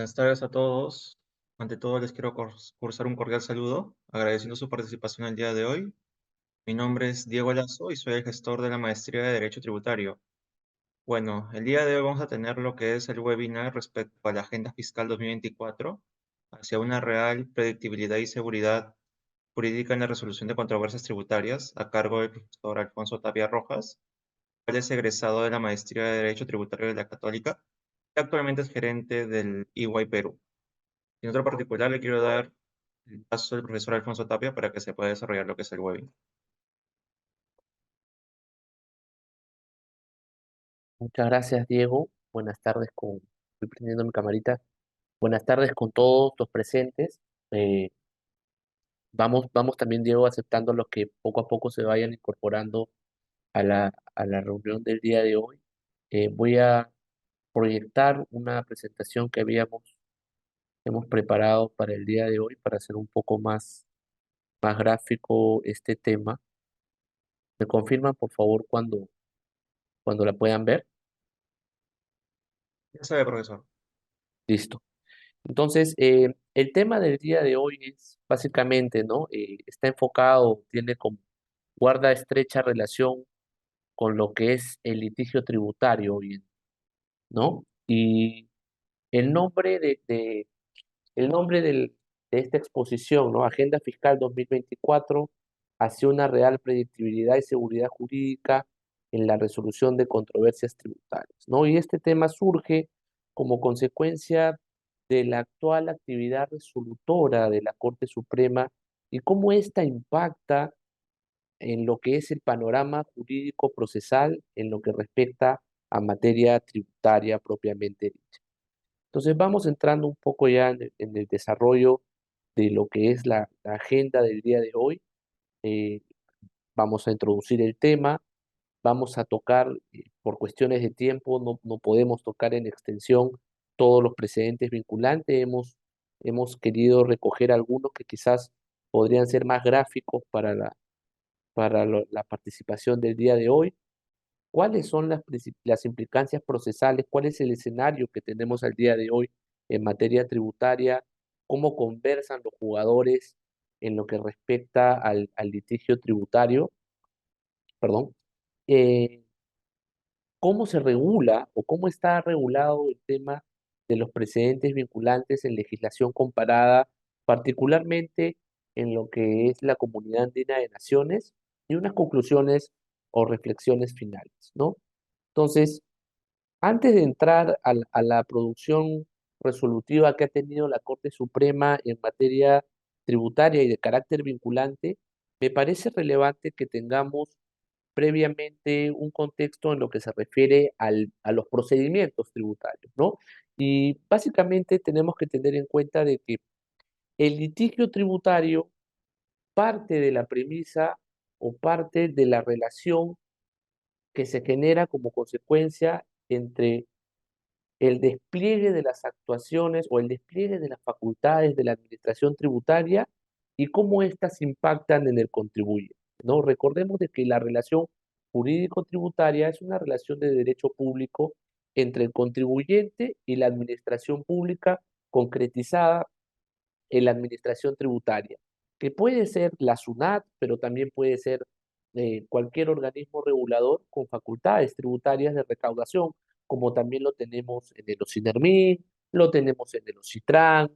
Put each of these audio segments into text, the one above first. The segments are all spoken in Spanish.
Buenas tardes a todos. Ante todo, les quiero cursar un cordial saludo, agradeciendo su participación el día de hoy. Mi nombre es Diego Lazo y soy el gestor de la Maestría de Derecho Tributario. Bueno, el día de hoy vamos a tener lo que es el webinar respecto a la Agenda Fiscal 2024, hacia una real predictibilidad y seguridad jurídica en la resolución de controversias tributarias, a cargo del profesor Alfonso Tapia Rojas, cual es egresado de la Maestría de Derecho Tributario de la Católica y actualmente es gerente del EY Perú. En otro particular, le quiero dar el paso al profesor Alfonso Tapia para que se pueda desarrollar lo que es el webinar. Muchas gracias, Diego. Buenas tardes estoy prendiendo mi camarita. Buenas tardes con todos los presentes. Eh, vamos también, Diego, aceptando los que poco a poco se vayan incorporando a la reunión del día de hoy. Voy a proyectar una presentación que hemos preparado para el día de hoy para hacer un poco más gráfico este tema. ¿Me confirman, por favor, cuando la puedan ver? Ya sabe, profesor. Listo. Entonces, el tema del día de hoy es básicamente, ¿no? Está enfocado, guarda estrecha relación con lo que es el litigio tributario hoy, ¿no? Y el nombre el nombre de esta exposición, ¿no? Agenda Fiscal 2024 hacia una real predictibilidad y seguridad jurídica en la resolución de controversias tributarias, ¿no? Y este tema surge como consecuencia de la actual actividad resolutora de la Corte Suprema y cómo ésta impacta en lo que es el panorama jurídico procesal en lo que respecta a materia tributaria propiamente dicha. Entonces vamos entrando un poco ya en el desarrollo de lo que es la agenda del día de hoy. Eh, Vamos a introducir el tema, vamos a tocar, por cuestiones de tiempo, no podemos tocar en extensión todos los precedentes vinculantes. Hemos querido recoger algunos que quizás podrían ser más gráficos para la participación del día de hoy. ¿Cuáles son las implicancias procesales? ¿Cuál es el escenario que tenemos al día de hoy en materia tributaria? ¿Cómo conversan los jugadores en lo que respecta al litigio tributario? Perdón. Eh, ¿Cómo se regula o cómo está regulado el tema de los precedentes vinculantes en legislación comparada, particularmente en lo que es la Comunidad Andina de Naciones? Y unas conclusiones o reflexiones finales, ¿no? Entonces, antes de entrar a la producción resolutiva que ha tenido la Corte Suprema en materia tributaria y de carácter vinculante, me parece relevante que tengamos previamente un contexto en lo que se refiere a los procedimientos tributarios, ¿no? Y básicamente tenemos que tener en cuenta de que el litigio tributario parte de la premisa o parte de la relación que se genera como consecuencia entre el despliegue de las actuaciones o el despliegue de las facultades de la administración tributaria y cómo éstas impactan en el contribuyente, ¿no? Recordemos de que la relación jurídico-tributaria es una relación de derecho público entre el contribuyente y la administración pública concretizada en la administración tributaria, que puede ser la SUNAT, pero también puede ser cualquier organismo regulador con facultades tributarias de recaudación, como también lo tenemos en el OSINERMIN, lo tenemos en el OSITRAN,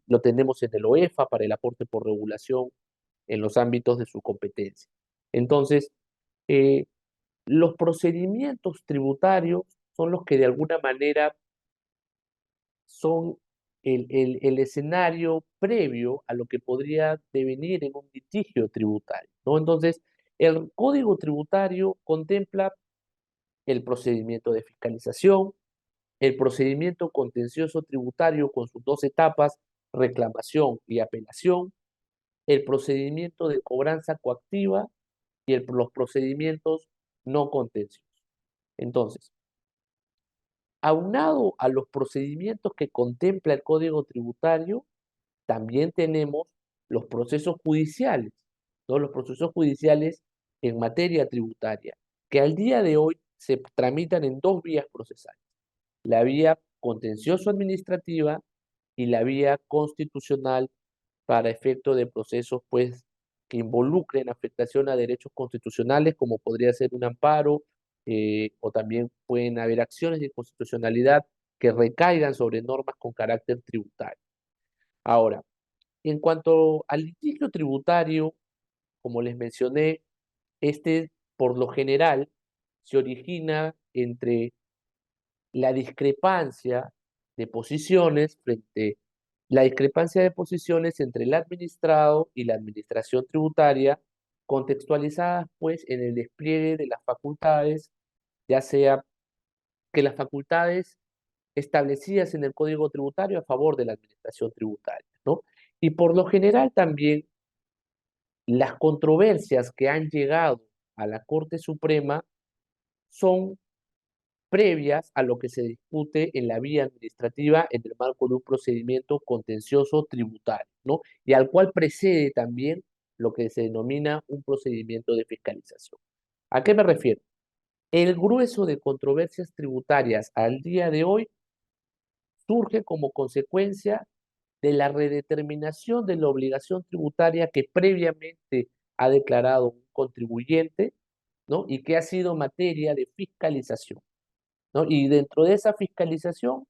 lo tenemos en el OEFA para el aporte por regulación en los ámbitos de su competencia. Entonces, eh, los procedimientos tributarios son los que de alguna manera son el escenario previo a lo que podría devenir en un litigio tributario, ¿no? Entonces, el Código Tributario contempla el procedimiento de fiscalización, el procedimiento contencioso tributario con sus dos etapas, reclamación y apelación, el procedimiento de cobranza coactiva y los procedimientos no contenciosos. Entonces, aunado a los procedimientos que contempla el Código Tributario, también tenemos los procesos judiciales, todos los procesos judiciales en materia tributaria, que al día de hoy se tramitan en dos vías procesales. La vía contencioso administrativa y la vía constitucional para efecto de procesos pues que involucren afectación a derechos constitucionales, como podría ser un amparo, o también pueden haber acciones de inconstitucionalidad que recaigan sobre normas con carácter tributario. Ahora, en cuanto al litigio tributario, como les mencioné, este por lo general se origina entre la discrepancia de posiciones frente la discrepancia de posiciones entre el administrado y la administración tributaria, contextualizadas pues en el despliegue de las facultades, ya sea que las facultades establecidas en el Código Tributario a favor de la administración tributaria, ¿no? Y por lo general también las controversias que han llegado a la Corte Suprema son previas a lo que se discute en la vía administrativa en el marco de un procedimiento contencioso tributario, ¿no? Y al cual precede también lo que se denomina un procedimiento de fiscalización. ¿A qué me refiero? El grueso de controversias tributarias al día de hoy surge como consecuencia de la redeterminación de la obligación tributaria que previamente ha declarado un contribuyente, ¿no? Y que ha sido materia de fiscalización, ¿no? Y dentro de esa fiscalización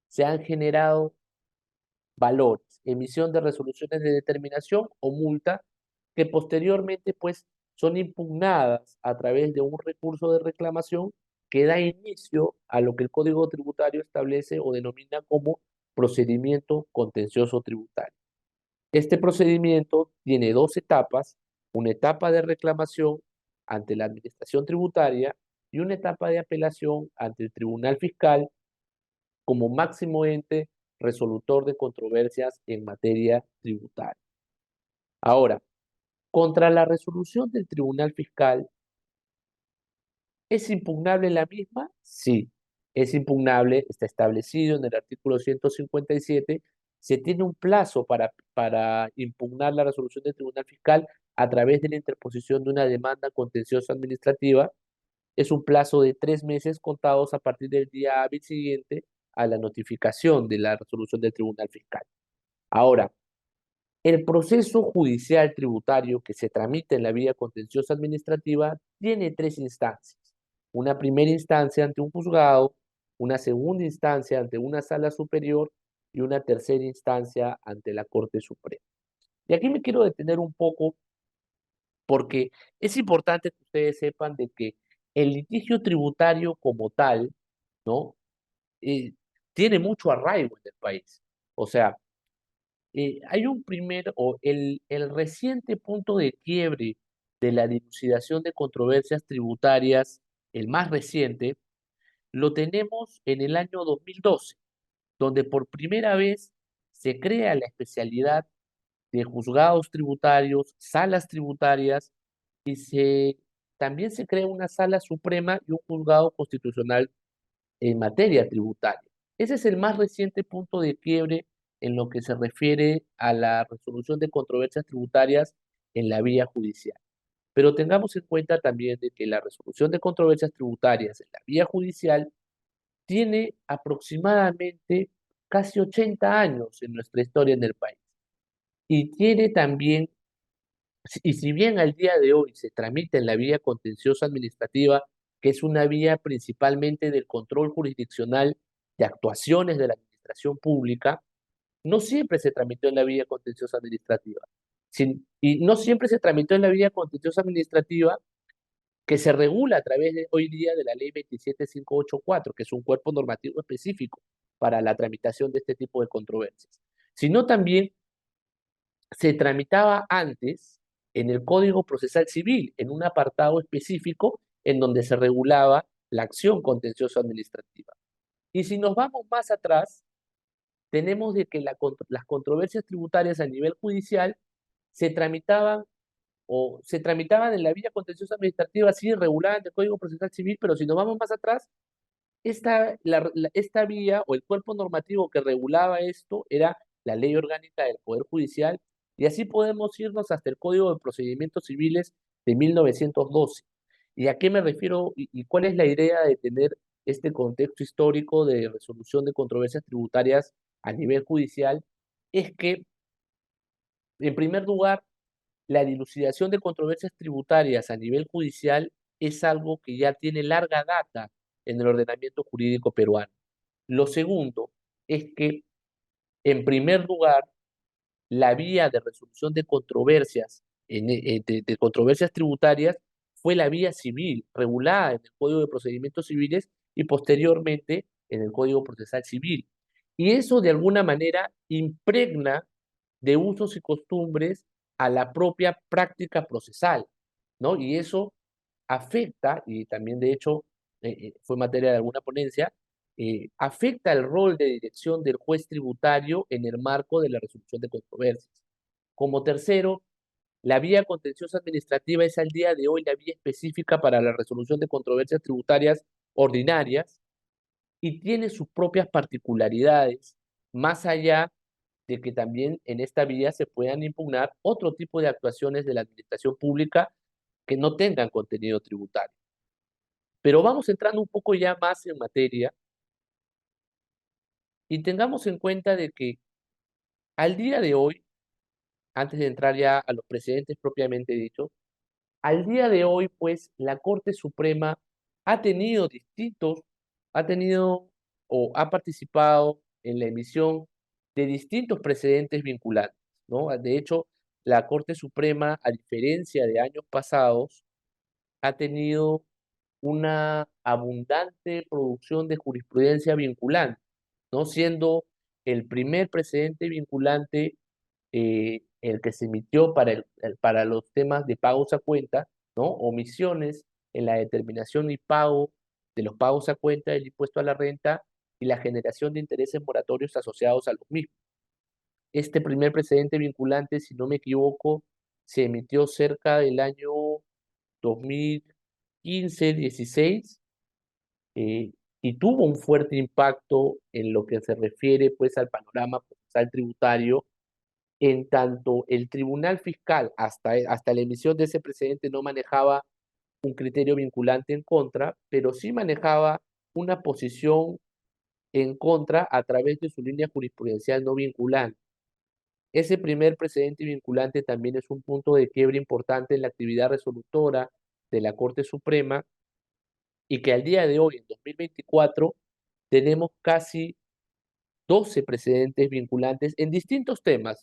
se han generado valores, emisión de resoluciones de determinación o multa que posteriormente pues son impugnadas a través de un recurso de reclamación que da inicio a lo que el Código Tributario establece o denomina como procedimiento contencioso tributario. Este procedimiento tiene dos etapas, una etapa de reclamación ante la Administración Tributaria y una etapa de apelación ante el Tribunal Fiscal como máximo ente resolutor de controversias en materia tributaria. Ahora, contra la resolución del Tribunal Fiscal, ¿es impugnable la misma? Sí, es impugnable, está establecido en el artículo 157. Se tiene un plazo para impugnar la resolución del Tribunal Fiscal a través de la interposición de una demanda contenciosa administrativa. Es un plazo de 3 meses contados a partir del día hábil siguiente a la notificación de la resolución del Tribunal Fiscal. Ahora, el proceso judicial tributario que se tramita en la vía contenciosa administrativa tiene tres instancias. Una primera instancia ante un juzgado, una segunda instancia ante una sala superior y una tercera instancia ante la Corte Suprema. Y aquí me quiero detener un poco porque es importante que ustedes sepan de que el litigio tributario como tal, ¿no? Eh, tiene mucho arraigo en el país. O sea, hay un primer, o el reciente punto de quiebre de la dilucidación de controversias tributarias, el más reciente, lo tenemos en el año 2012, donde por primera vez se crea la especialidad de juzgados tributarios, salas tributarias, y también se crea una sala suprema y un juzgado constitucional en materia tributaria. Ese es el más reciente punto de quiebre en lo que se refiere a la resolución de controversias tributarias en la vía judicial. Pero tengamos en cuenta también de que la resolución de controversias tributarias en la vía judicial tiene aproximadamente casi 80 años en nuestra historia en el país. Y tiene también, y si bien al día de hoy se tramita en la vía contenciosa administrativa, que es una vía principalmente del control jurisdiccional de actuaciones de la administración pública, no siempre se tramitó en la vía contenciosa administrativa. Y no siempre se tramitó en la vía contenciosa administrativa que se regula a través de hoy día de la ley 27584, que es un cuerpo normativo específico para la tramitación de este tipo de controversias, sino también se tramitaba antes en el Código Procesal Civil, en un apartado específico en donde se regulaba la acción contenciosa administrativa. Y si nos vamos más atrás, tenemos de que las controversias tributarias a nivel judicial se tramitaban se tramitaban en la vía contenciosa administrativa, sí, regulada en el Código Procesal Civil, pero si nos vamos más atrás, esta vía o el cuerpo normativo que regulaba esto era la Ley Orgánica del Poder Judicial, y así podemos irnos hasta el Código de Procedimientos Civiles de 1912. ¿Y a qué me refiero y cuál es la idea de tener este contexto histórico de resolución de controversias tributarias a nivel judicial es que, en primer lugar, la dilucidación de controversias tributarias a nivel judicial es algo que ya tiene larga data en el ordenamiento jurídico peruano. Lo segundo es que, en primer lugar, la vía de resolución de controversias, de controversias tributarias fue la vía civil, regulada en el Código de Procedimientos Civiles y posteriormente en el Código Procesal Civil. Y eso de alguna manera impregna de usos y costumbres a la propia práctica procesal, ¿no? Y eso afecta, y también de hecho fue materia de alguna ponencia, afecta el rol de dirección del juez tributario en el marco de la resolución de controversias. Como tercero, la vía contenciosa administrativa es al día de hoy la vía específica para la resolución de controversias tributarias ordinarias y tiene sus propias particularidades, más allá de que también en esta vía se puedan impugnar otro tipo de actuaciones de la administración pública que no tengan contenido tributario. Pero vamos entrando un poco ya más en materia y tengamos en cuenta de que al día de hoy, antes de entrar ya a los precedentes propiamente dichos, al día de hoy, pues, la Corte Suprema ha tenido distintos, ha tenido o ha participado en la emisión de distintos precedentes vinculantes, ¿no? De hecho, la Corte Suprema, a diferencia de años pasados, ha tenido una abundante producción de jurisprudencia vinculante, ¿no? Siendo el primer precedente vinculante el que se emitió para, para los temas de pagos a cuenta, ¿no? Omisiones en la determinación y pago de los pagos a cuenta del impuesto a la renta y la generación de intereses moratorios asociados a los mismos. Este primer precedente vinculante, si no me equivoco, se emitió cerca del año 2015-16 eh, y tuvo un fuerte impacto en lo que se refiere pues al panorama procesal tributario, en tanto el tribunal fiscal hasta la emisión de ese precedente no manejaba un criterio vinculante en contra, pero sí manejaba una posición en contra a través de su línea jurisprudencial no vinculante. Ese primer precedente vinculante también es un punto de quiebre importante en la actividad resolutora de la Corte Suprema y que al día de hoy, en 2024, tenemos casi 12 precedentes vinculantes en distintos temas,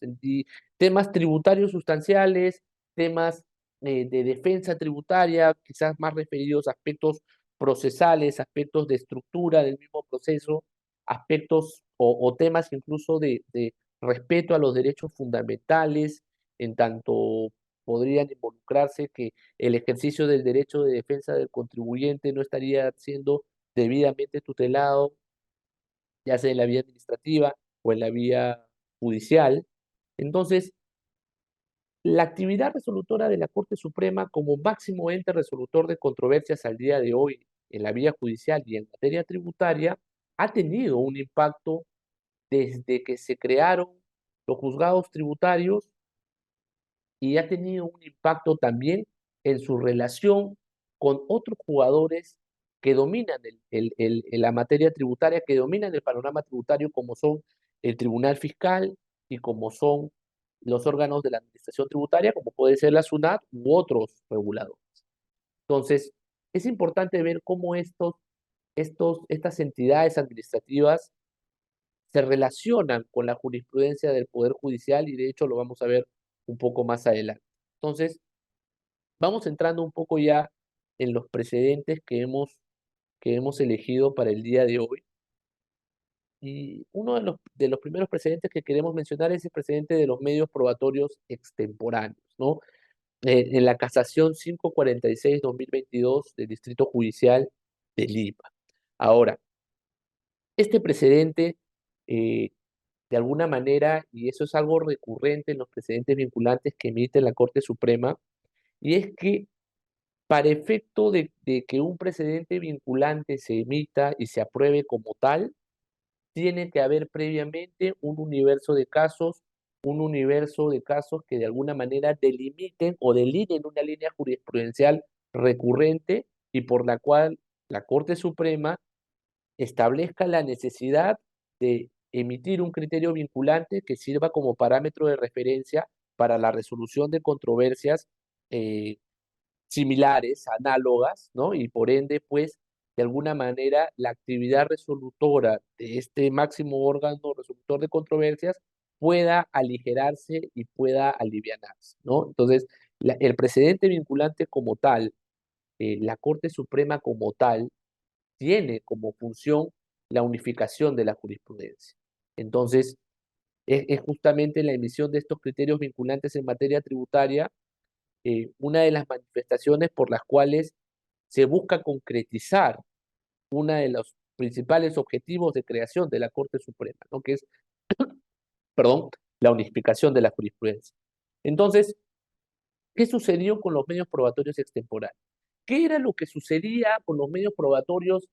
temas tributarios sustanciales, temas de defensa tributaria, quizás más referidos a aspectos procesales, aspectos de estructura del mismo proceso, aspectos o temas incluso de respeto a los derechos fundamentales, en tanto podrían involucrarse que el ejercicio del derecho de defensa del contribuyente no estaría siendo debidamente tutelado, ya sea en la vía administrativa o en la vía judicial. Entonces, la actividad resolutora de la Corte Suprema como máximo ente resolutor de controversias al día de hoy en la vía judicial y en materia tributaria ha tenido un impacto desde que se crearon los juzgados tributarios y ha tenido un impacto también en su relación con otros jugadores que dominan la materia tributaria, que dominan el panorama tributario, como son el Tribunal Fiscal y como son los órganos de la Administración Tributaria, como puede ser la SUNAT u otros reguladores. Entonces, es importante ver cómo estas entidades administrativas se relacionan con la jurisprudencia del Poder Judicial y de hecho lo vamos a ver un poco más adelante. Entonces, vamos entrando un poco ya en los precedentes que hemos elegido para el día de hoy. Y uno de los primeros precedentes que queremos mencionar es el precedente de los medios probatorios extemporáneos, ¿no? En la casación 546-2022 del Distrito Judicial de Lima. Ahora, este precedente, eh, de alguna manera, y eso es algo recurrente en los precedentes vinculantes que emite la Corte Suprema, y es que para efecto de que un precedente vinculante se emita y se apruebe como tal, tiene que haber previamente un universo de casos que de alguna manera delimiten o delineen una línea jurisprudencial recurrente y por la cual la Corte Suprema establezca la necesidad de emitir un criterio vinculante que sirva como parámetro de referencia para la resolución de controversias eh, similares, análogas, ¿no? Y por ende, pues, de alguna manera, la actividad resolutora de este máximo órgano resolutor de controversias pueda aligerarse y pueda alivianarse, ¿no? Entonces, el precedente vinculante como tal, la Corte Suprema como tal, tiene como función la unificación de la jurisprudencia. Entonces, es justamente la emisión de estos criterios vinculantes en materia tributaria una de las manifestaciones por las cuales se busca concretizar uno de los principales objetivos de creación de la Corte Suprema, ¿no? Que es, perdón, la unificación de la jurisprudencia. Entonces, ¿qué sucedió con los medios probatorios extemporáneos? ¿Qué era lo que sucedía con los medios probatorios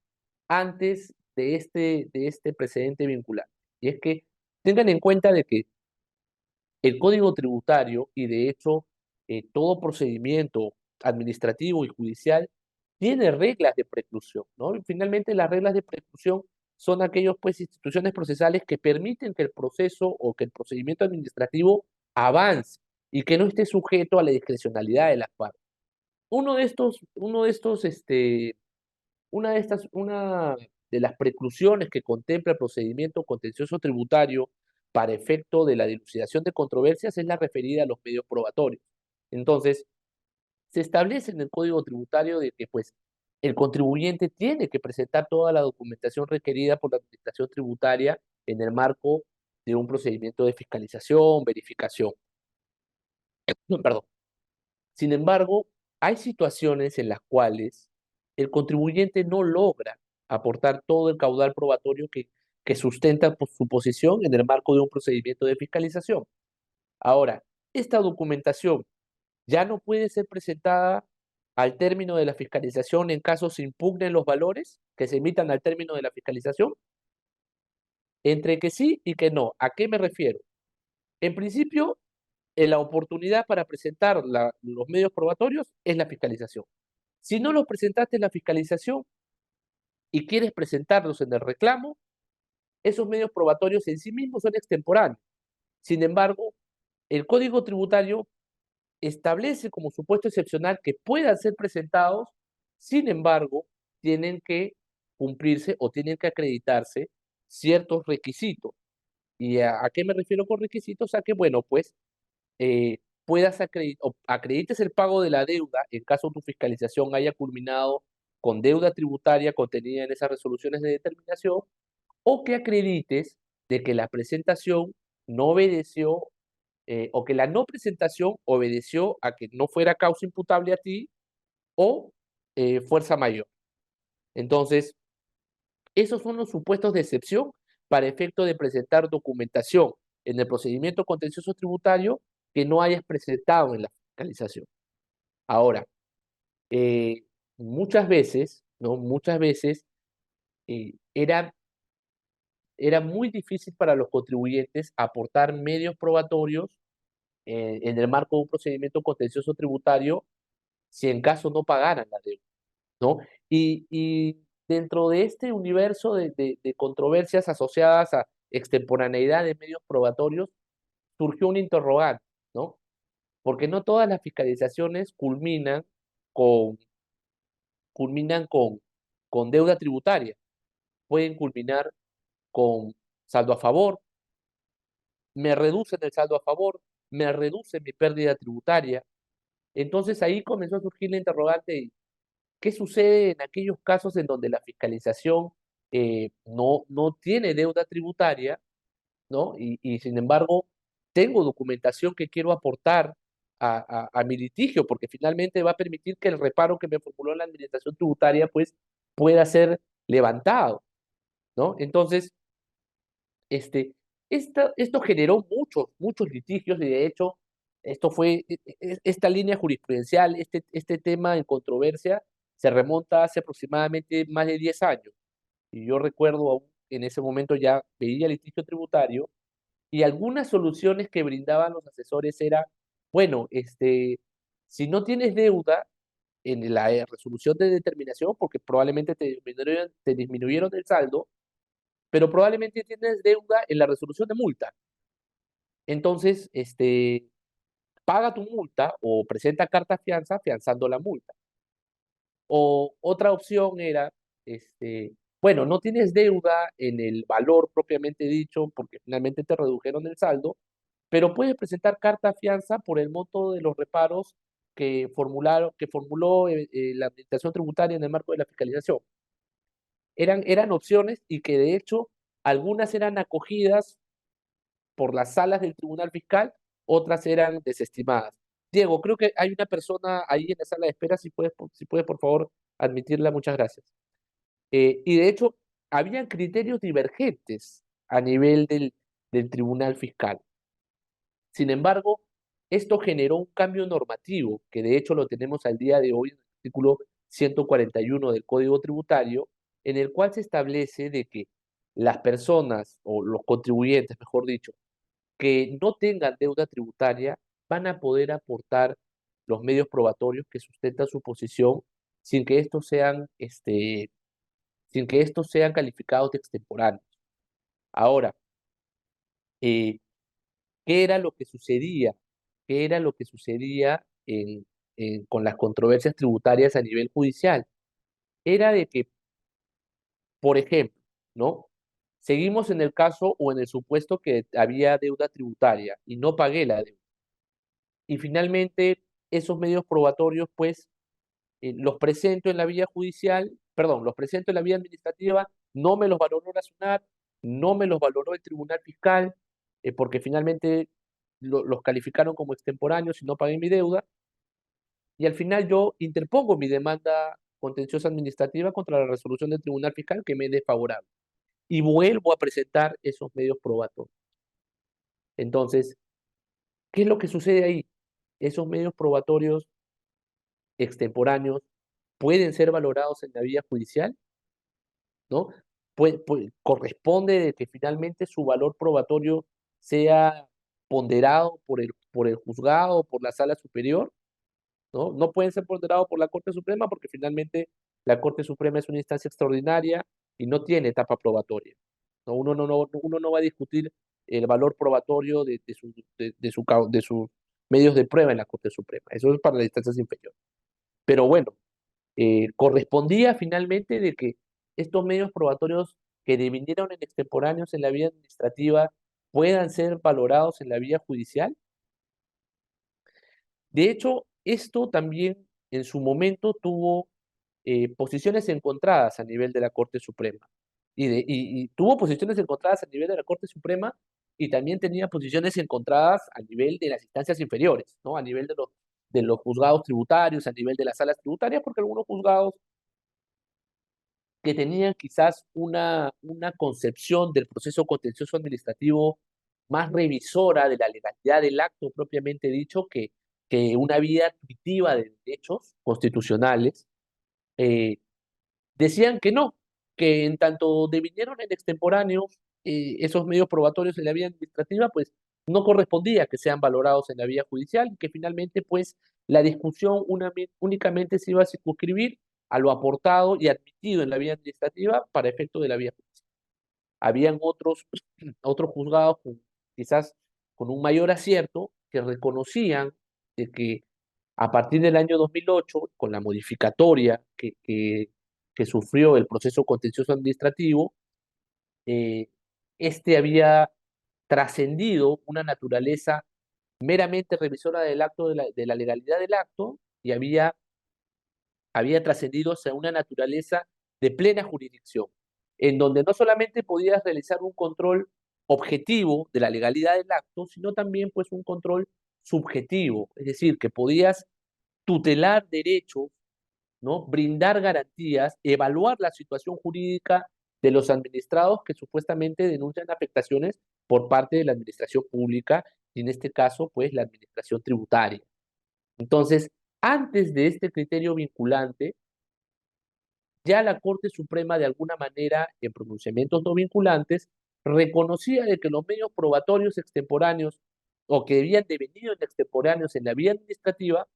antes de este precedente vinculante? Y es que tengan en cuenta de que el Código Tributario y de hecho todo procedimiento administrativo y judicial tiene reglas de preclusión, ¿no? Y finalmente las reglas de preclusión son aquellos pues instituciones procesales que permiten que el proceso o que el procedimiento administrativo avance y que no esté sujeto a la discrecionalidad de las partes. Uno de estos una de las preclusiones que contempla el procedimiento contencioso tributario para efecto de la dilucidación de controversias es la referida a los medios probatorios. Entonces, se establece en el Código Tributario de que, pues, el contribuyente tiene que presentar toda la documentación requerida por la Administración Tributaria en el marco de un procedimiento de fiscalización, verificación. Perdón. Sin embargo, hay situaciones en las cuales el contribuyente no logra aportar todo el caudal probatorio que sustenta su posición en el marco de un procedimiento de fiscalización. Ahora, esta documentación ya no puede ser presentada al término de la fiscalización en caso se impugnen los valores que se emitan al término de la fiscalización, entre que sí y que no. ¿A qué me refiero? En principio, la oportunidad para presentar los medios probatorios es la fiscalización. Si no los presentaste en la fiscalización y quieres presentarlos en el reclamo, esos medios probatorios en sí mismos son extemporáneos. Sin embargo, el Código Tributario establece como supuesto excepcional que puedan ser presentados, sin embargo, tienen que cumplirse o tienen que acreditarse ciertos requisitos. ¿Y a qué me refiero con requisitos? A que, bueno, pues puedas acredites el pago de la deuda en caso tu fiscalización haya culminado con deuda tributaria contenida en esas resoluciones de determinación, o que acredites de que la presentación no obedeció o que la no presentación obedeció a que no fuera causa imputable a ti o fuerza mayor. Entonces, esos son los supuestos de excepción para efecto de presentar documentación en el procedimiento contencioso tributario que no hayas presentado en la fiscalización. Ahora, eh, muchas veces, ¿no? Muchas veces era muy difícil para los contribuyentes aportar medios probatorios en el marco de un procedimiento contencioso tributario si en caso no pagaran la deuda, ¿no? Y dentro de este universo de controversias asociadas a extemporaneidad de medios probatorios, surgió un interrogante, ¿no? Porque no todas las fiscalizaciones con, culminan con deuda tributaria, pueden culminar con saldo a favor, me reducen el saldo a favor, me reducen mi pérdida tributaria. Entonces ahí comenzó a surgir la interrogante, ¿qué sucede en aquellos casos en donde la fiscalización no tiene deuda tributaria, ¿no? Y sin embargo, tengo documentación que quiero aportar a mi litigio, porque finalmente va a permitir que el reparo que me formuló la administración tributaria, pues, pueda ser levantado, ¿no? Entonces, esto generó muchos litigios y de hecho, esto fue, esta línea jurisprudencial, este tema en controversia, se remonta hace aproximadamente más de 10 años. Y yo recuerdo aún, en ese momento ya veía litigio tributario y algunas soluciones que brindaban los asesores era, bueno, si no tienes deuda, en la resolución de determinación porque probablemente te disminuyeron el saldo, pero probablemente tienes deuda en la resolución de multa. Entonces, paga tu multa o presenta carta fianza fianzando la multa. O otra opción era, bueno, no tienes deuda en el valor propiamente dicho porque finalmente te redujeron el saldo, pero puedes presentar carta fianza por el monto de los reparos que formuló la Administración Tributaria en el marco de la fiscalización. Eran opciones y que de hecho algunas eran acogidas por las salas del Tribunal Fiscal, otras eran desestimadas. Diego, creo que hay una persona ahí en la sala de espera, si puedes por favor admitirla, muchas gracias. Y de hecho, habían criterios divergentes a nivel del Tribunal Fiscal. Sin embargo, esto generó un cambio normativo, que de hecho lo tenemos al día de hoy en el artículo 141 del Código Tributario, en el cual se establece de que las personas, o los contribuyentes, mejor dicho, que no tengan deuda tributaria, van a poder aportar los medios probatorios que sustentan su posición sin que estos sean calificados de extemporáneos. Ahora, eh, ¿qué era lo que sucedía? ¿Qué era lo que sucedía con las controversias tributarias a nivel judicial? Era de que, por ejemplo, ¿no? Seguimos en el caso o en el supuesto que había deuda tributaria y no pagué la deuda. Y finalmente, esos medios probatorios, pues, los presento en la vía judicial, perdón, los presento en la vía administrativa, no me los valoró la SUNAT, no me los valoró el Tribunal Fiscal, porque finalmente los calificaron como extemporáneos y no pagué mi deuda, y al final yo interpongo mi demanda contenciosa administrativa contra la resolución del Tribunal Fiscal que me es desfavorable, y vuelvo a presentar esos medios probatorios. Entonces, ¿qué es lo que sucede ahí? Esos medios probatorios extemporáneos pueden ser valorados en la vía judicial, ¿no? Corresponde de que finalmente su valor probatorio sea ponderado por el juzgado, por la sala superior, ¿no? No pueden ser ponderados por la Corte Suprema porque finalmente la Corte Suprema es una instancia extraordinaria y no tiene etapa probatoria, ¿no? Uno no va a discutir el valor probatorio de sus medios de prueba en la Corte Suprema. Eso es para las instancias inferiores. Pero bueno, correspondía finalmente de que estos medios probatorios que devinieron en extemporáneos en la vía administrativa puedan ser valorados en la vía judicial. De hecho, esto también en su momento tuvo posiciones encontradas a nivel de la Corte Suprema. Y tuvo posiciones encontradas a nivel de la Corte Suprema y también tenía posiciones encontradas a nivel de las instancias inferiores, ¿no? A nivel de los juzgados tributarios, a nivel de las salas tributarias, porque algunos juzgados que tenían quizás una concepción del proceso contencioso administrativo más revisora de la legalidad del acto propiamente dicho que una vía admitiva de derechos constitucionales, eh, decían que no, que en tanto devinieron en extemporáneos esos medios probatorios en la vía administrativa, pues no correspondía que sean valorados en la vía judicial y que finalmente pues la discusión únicamente se iba a circunscribir a lo aportado y admitido en la vía administrativa para efecto de la vía judicial. Habían otros juzgados quizás con un mayor acierto que reconocían de que a partir del año 2008, con la modificatoria que sufrió el proceso contencioso administrativo, eh, había trascendido una naturaleza meramente revisora del acto, de la legalidad del acto, y había trascendido hacia una naturaleza de plena jurisdicción, en donde no solamente podías realizar un control objetivo de la legalidad del acto, sino también pues un control subjetivo, es decir, que podías tutelar derechos, ¿no? Brindar garantías, evaluar la situación jurídica de los administrados que supuestamente denuncian afectaciones por parte de la administración pública, y en este caso, pues, la administración tributaria. Entonces, antes de este criterio vinculante, ya la Corte Suprema, de alguna manera, en pronunciamientos no vinculantes, reconocía de que los medios probatorios extemporáneos o que debían devenido en extemporáneos en la vía administrativa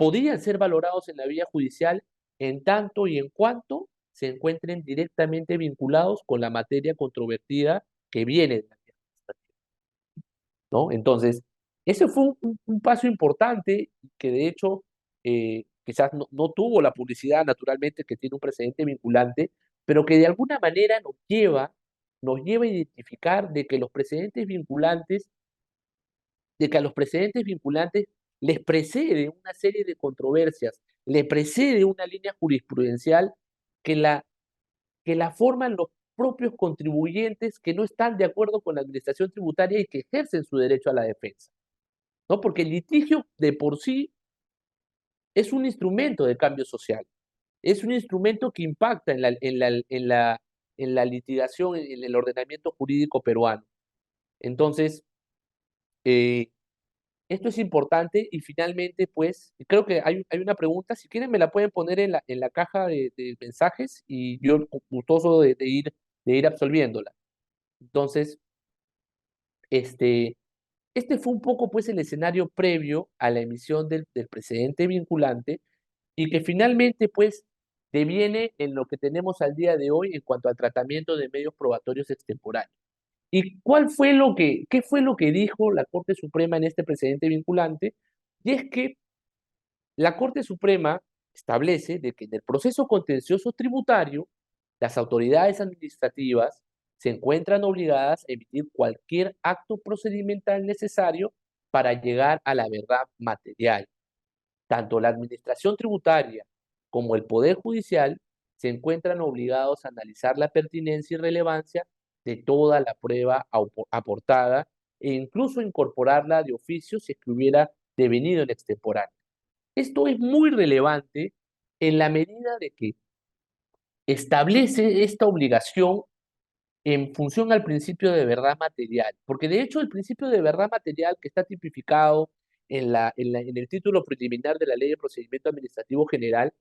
podían ser valorados en la vía judicial en tanto y en cuanto se encuentren directamente vinculados con la materia controvertida que viene de la vía administrativa, ¿no? Entonces, ese fue un paso importante que de hecho quizás no tuvo la publicidad naturalmente que tiene un precedente vinculante, pero que de alguna manera nos lleva a identificar de que los precedentes vinculantes, de que a los precedentes vinculantes les precede una serie de controversias, le precede una línea jurisprudencial que la forman los propios contribuyentes que no están de acuerdo con la administración tributaria y que ejercen su derecho a la defensa, ¿no? Porque el litigio de por sí es un instrumento de cambio social, es un instrumento que impacta en la litigación, en el ordenamiento jurídico peruano. Entonces, eh, esto es importante y finalmente, pues, creo que hay una pregunta, si quieren me la pueden poner en la caja de mensajes y yo gustoso de ir absolviéndola. Entonces, este, este fue un poco, pues, el escenario previo a la emisión del precedente vinculante y que finalmente, pues, deviene en lo que tenemos al día de hoy en cuanto al tratamiento de medios probatorios extemporáneos. ¿Y qué fue lo que dijo la Corte Suprema en este precedente vinculante? Y es que la Corte Suprema establece de que en el proceso contencioso tributario, las autoridades administrativas se encuentran obligadas a emitir cualquier acto procedimental necesario para llegar a la verdad material. Tanto la administración tributaria como el Poder Judicial se encuentran obligados a analizar la pertinencia y relevancia de toda la prueba aportada e incluso incorporarla de oficio si es que hubiera devenido en extemporáneo. Esto es muy relevante en la medida de que establece esta obligación en función al principio de verdad material, porque de hecho el principio de verdad material que está tipificado en el título preliminar de la Ley de Procedimiento Administrativo General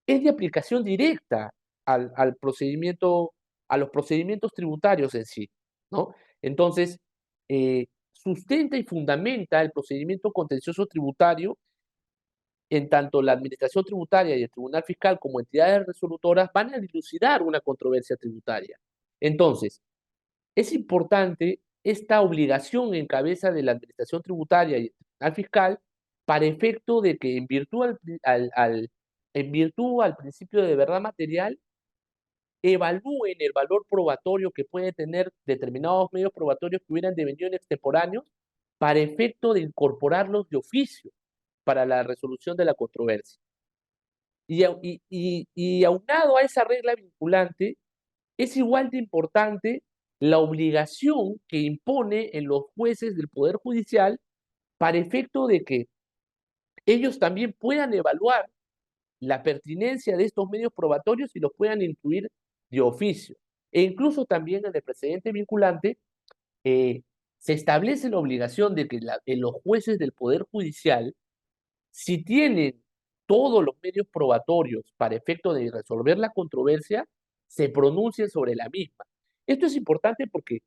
es de aplicación directa al procedimiento, a los procedimientos tributarios en sí, ¿no? Entonces, sustenta y fundamenta el procedimiento contencioso tributario en tanto la Administración Tributaria y el Tribunal Fiscal como entidades resolutoras van a dilucidar una controversia tributaria. Entonces, es importante esta obligación en cabeza de la Administración Tributaria y el Tribunal Fiscal para efecto de que en virtud al principio de verdad material evalúen el valor probatorio que puede tener determinados medios probatorios que hubieran devenido en extemporáneos para efecto de incorporarlos de oficio para la resolución de la controversia. Y aunado a esa regla vinculante, es igual de importante la obligación que impone en los jueces del Poder Judicial para efecto de que ellos también puedan evaluar la pertinencia de estos medios probatorios y los puedan incluir de oficio. E incluso también en el precedente vinculante eh, se establece la obligación de que en los jueces del Poder Judicial, si tienen todos los medios probatorios para efecto de resolver la controversia, se pronuncien sobre la misma. Esto es importante porque,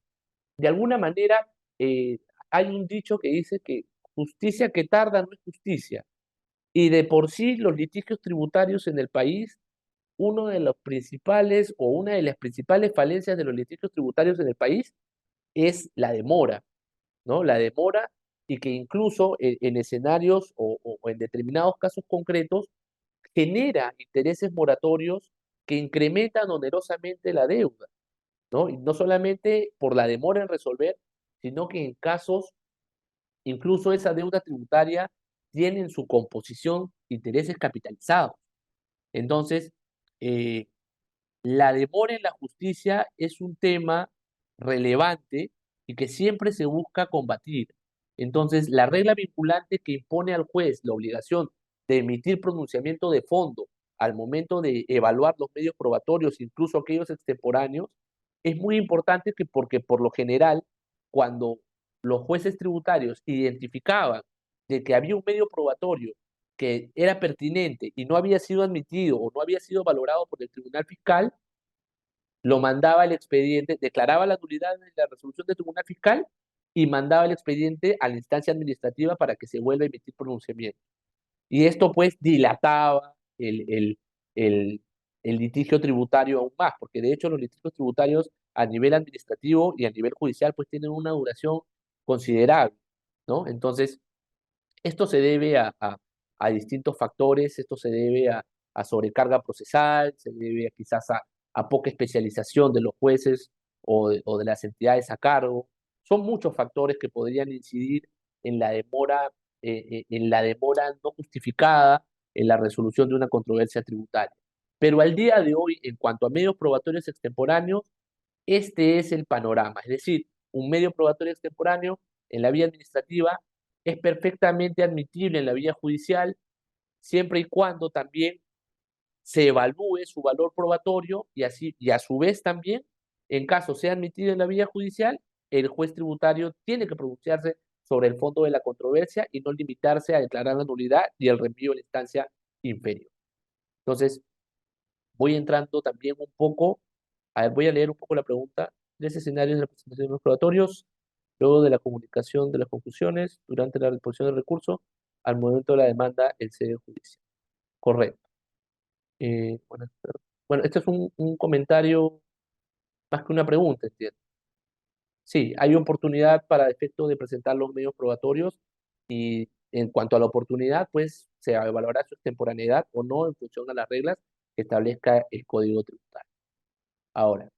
de alguna manera, hay un dicho que dice que justicia que tarda no es justicia. Y de por sí, los litigios tributarios en el país, uno de los principales o una de las principales falencias de los litigios tributarios en el país es la demora, ¿no? La demora y que incluso en escenarios o en determinados casos concretos genera intereses moratorios que incrementan onerosamente la deuda, ¿no? Y no solamente por la demora en resolver, sino que en casos, incluso esa deuda tributaria tiene en su composición intereses capitalizados. Entonces, eh, la demora en la justicia es un tema relevante y que siempre se busca combatir. Entonces, la regla vinculante que impone al juez la obligación de emitir pronunciamiento de fondo al momento de evaluar los medios probatorios, incluso aquellos extemporáneos, es muy importante porque por lo general, cuando los jueces tributarios identificaban de que había un medio probatorio que era pertinente y no había sido admitido o no había sido valorado por el Tribunal Fiscal, lo mandaba el expediente, declaraba la nulidad de la resolución del Tribunal Fiscal y mandaba el expediente a la instancia administrativa para que se vuelva a emitir pronunciamiento. Y esto pues dilataba el, el litigio tributario aún más, porque de hecho los litigios tributarios a nivel administrativo y a nivel judicial pues tienen una duración considerable, ¿no? Entonces, esto se debe a distintos factores, esto se debe a sobrecarga procesal, se debe quizás a poca especialización de los jueces o de las entidades a cargo. Son muchos factores que podrían incidir en la demora no justificada en la resolución de una controversia tributaria. Pero al día de hoy, en cuanto a medios probatorios extemporáneos, este es el panorama. Es decir, un medio probatorio extemporáneo en la vía administrativa es perfectamente admitible en la vía judicial, siempre y cuando también se evalúe su valor probatorio y así y a su vez también, en caso sea admitido en la vía judicial, el juez tributario tiene que pronunciarse sobre el fondo de la controversia y no limitarse a declarar la nulidad y el reenvío a la instancia inferior. Entonces, voy entrando también un poco, a ver, voy a leer un poco la pregunta. Tres escenarios de la presentación de los probatorios, luego de la comunicación de las conclusiones, durante la disposición del recurso, al momento de la demanda, el sede judicial. Correcto. Bueno, bueno, este es un comentario más que una pregunta, entiendo. Sí, hay oportunidad para efecto de presentar los medios probatorios y en cuanto a la oportunidad, pues se evaluará su extemporaneidad o no en función a las reglas que establezca el Código Tributario. Ahora,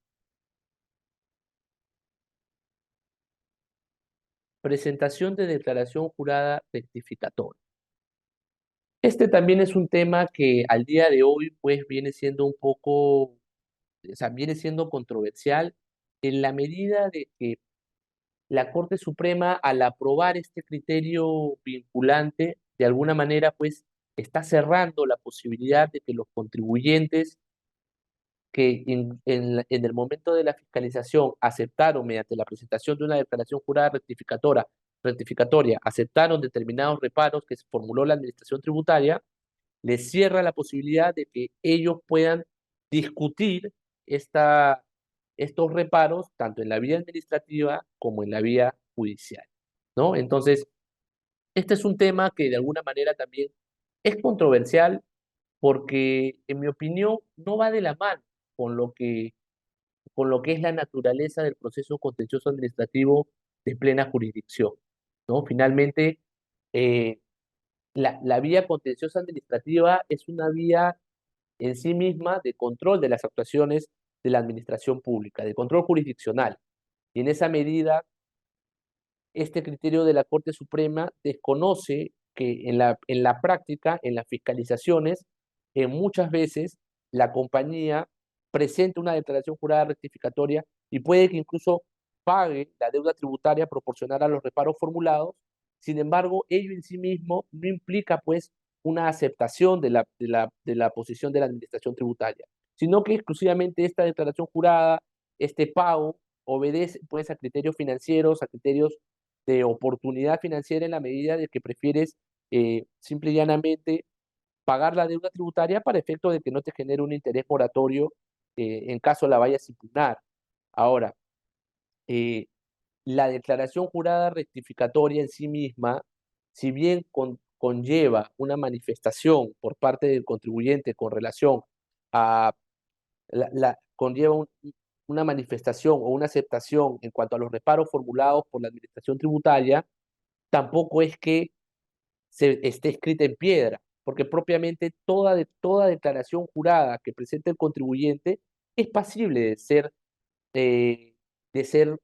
presentación de declaración jurada rectificatoria. Este también es un tema que al día de hoy pues viene siendo un poco, o sea, viene siendo controversial en la medida de que la Corte Suprema al aprobar este criterio vinculante, de alguna manera pues está cerrando la posibilidad de que los contribuyentes que en el momento de la fiscalización aceptaron mediante la presentación de una declaración jurada rectificatoria, aceptaron determinados reparos que se formuló la Administración Tributaria, les cierra la posibilidad de que ellos puedan discutir esta, estos reparos tanto en la vía administrativa como en la vía judicial, ¿no? Entonces, este es un tema que de alguna manera también es controversial porque, en mi opinión, no va de la mano con con lo que es la naturaleza del proceso contencioso administrativo de plena jurisdicción, ¿no? Finalmente, eh, la vía contenciosa administrativa es una vía en sí misma de control de las actuaciones de la administración pública, de control jurisdiccional. Y en esa medida, este criterio de la Corte Suprema desconoce que en la práctica, en las fiscalizaciones, muchas veces la compañía presenta una declaración jurada rectificatoria y puede que incluso pague la deuda tributaria proporcional a los reparos formulados. Sin embargo, ello en sí mismo no implica pues una aceptación de la posición de la administración tributaria, sino que exclusivamente esta declaración jurada, este pago, obedece pues a criterios financieros, a criterios de oportunidad financiera en la medida de que prefieres simple y llanamente pagar la deuda tributaria para efecto de que no te genere un interés moratorio en caso la vayas a impugnar. Ahora, eh, la declaración jurada rectificatoria en sí misma, si bien conlleva una manifestación por parte del contribuyente con relación a conlleva una manifestación o una aceptación en cuanto a los reparos formulados por la administración tributaria, tampoco es que se esté escrita en piedra, porque propiamente toda declaración jurada que presente el contribuyente es pasible eh, de ser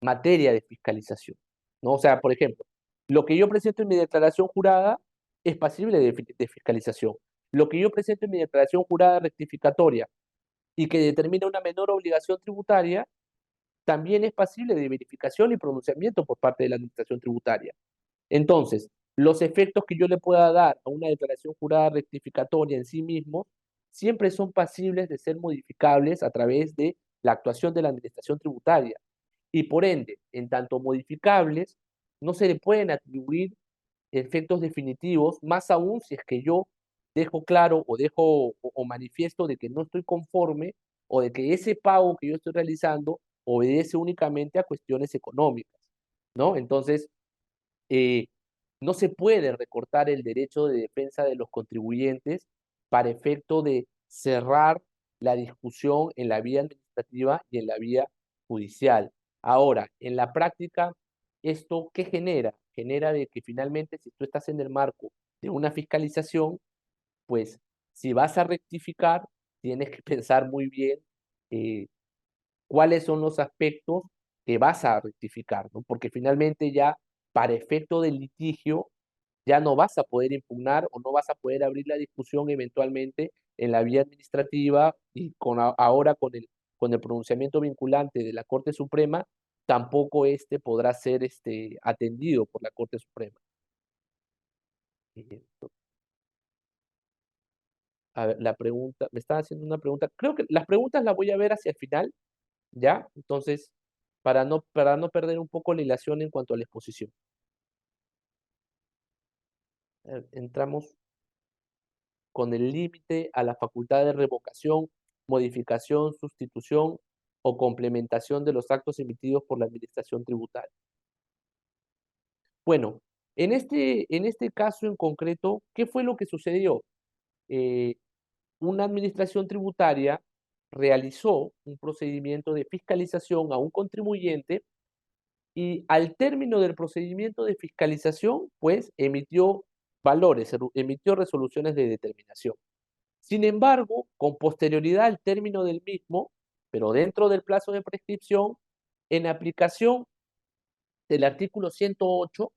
materia de fiscalización, ¿no? O sea, por ejemplo, lo que yo presento en mi declaración jurada es pasible de fiscalización. Lo que yo presento en mi declaración jurada rectificatoria y que determina una menor obligación tributaria, también es pasible de verificación y pronunciamiento por parte de la administración tributaria. Entonces, los efectos que yo le pueda dar a una declaración jurada rectificatoria en sí mismo siempre son pasibles de ser modificables a través de la actuación de la administración tributaria. Y por ende, en tanto modificables, no se le pueden atribuir efectos definitivos, más aún si es que yo dejo claro o o manifiesto de que no estoy conforme o de que ese pago que yo estoy realizando obedece únicamente a cuestiones económicas, ¿no? Entonces, No se puede recortar el derecho de defensa de los contribuyentes para efecto de cerrar la discusión en la vía administrativa y en la vía judicial. Ahora, en la práctica, ¿esto qué genera? Genera de que finalmente, si tú estás en el marco de una fiscalización, pues si vas a rectificar, tienes que pensar muy bien eh, cuáles son los aspectos que vas a rectificar, ¿no? Porque finalmente ya para efecto del litigio ya no vas a poder impugnar o no vas a poder abrir la discusión eventualmente en la vía administrativa y ahora con el pronunciamiento vinculante de la Corte Suprema, tampoco este podrá ser atendido por la Corte Suprema. Eh, A ver, la pregunta, me estaba haciendo una pregunta, creo que las preguntas las voy a ver hacia el final, ¿ya? Entonces, para no perder un poco la hilación en cuanto a la exposición. Entramos con el límite a la facultad de revocación, modificación, sustitución o complementación de los actos emitidos por la Administración tributaria. Bueno, en este caso en concreto, ¿qué fue lo que sucedió? Eh, una administración tributaria realizó un procedimiento de fiscalización a un contribuyente y al término del procedimiento de fiscalización, pues emitió valores, emitió resoluciones de determinación. Sin embargo, con posterioridad al término del mismo, pero dentro del plazo de prescripción, en aplicación del artículo 108,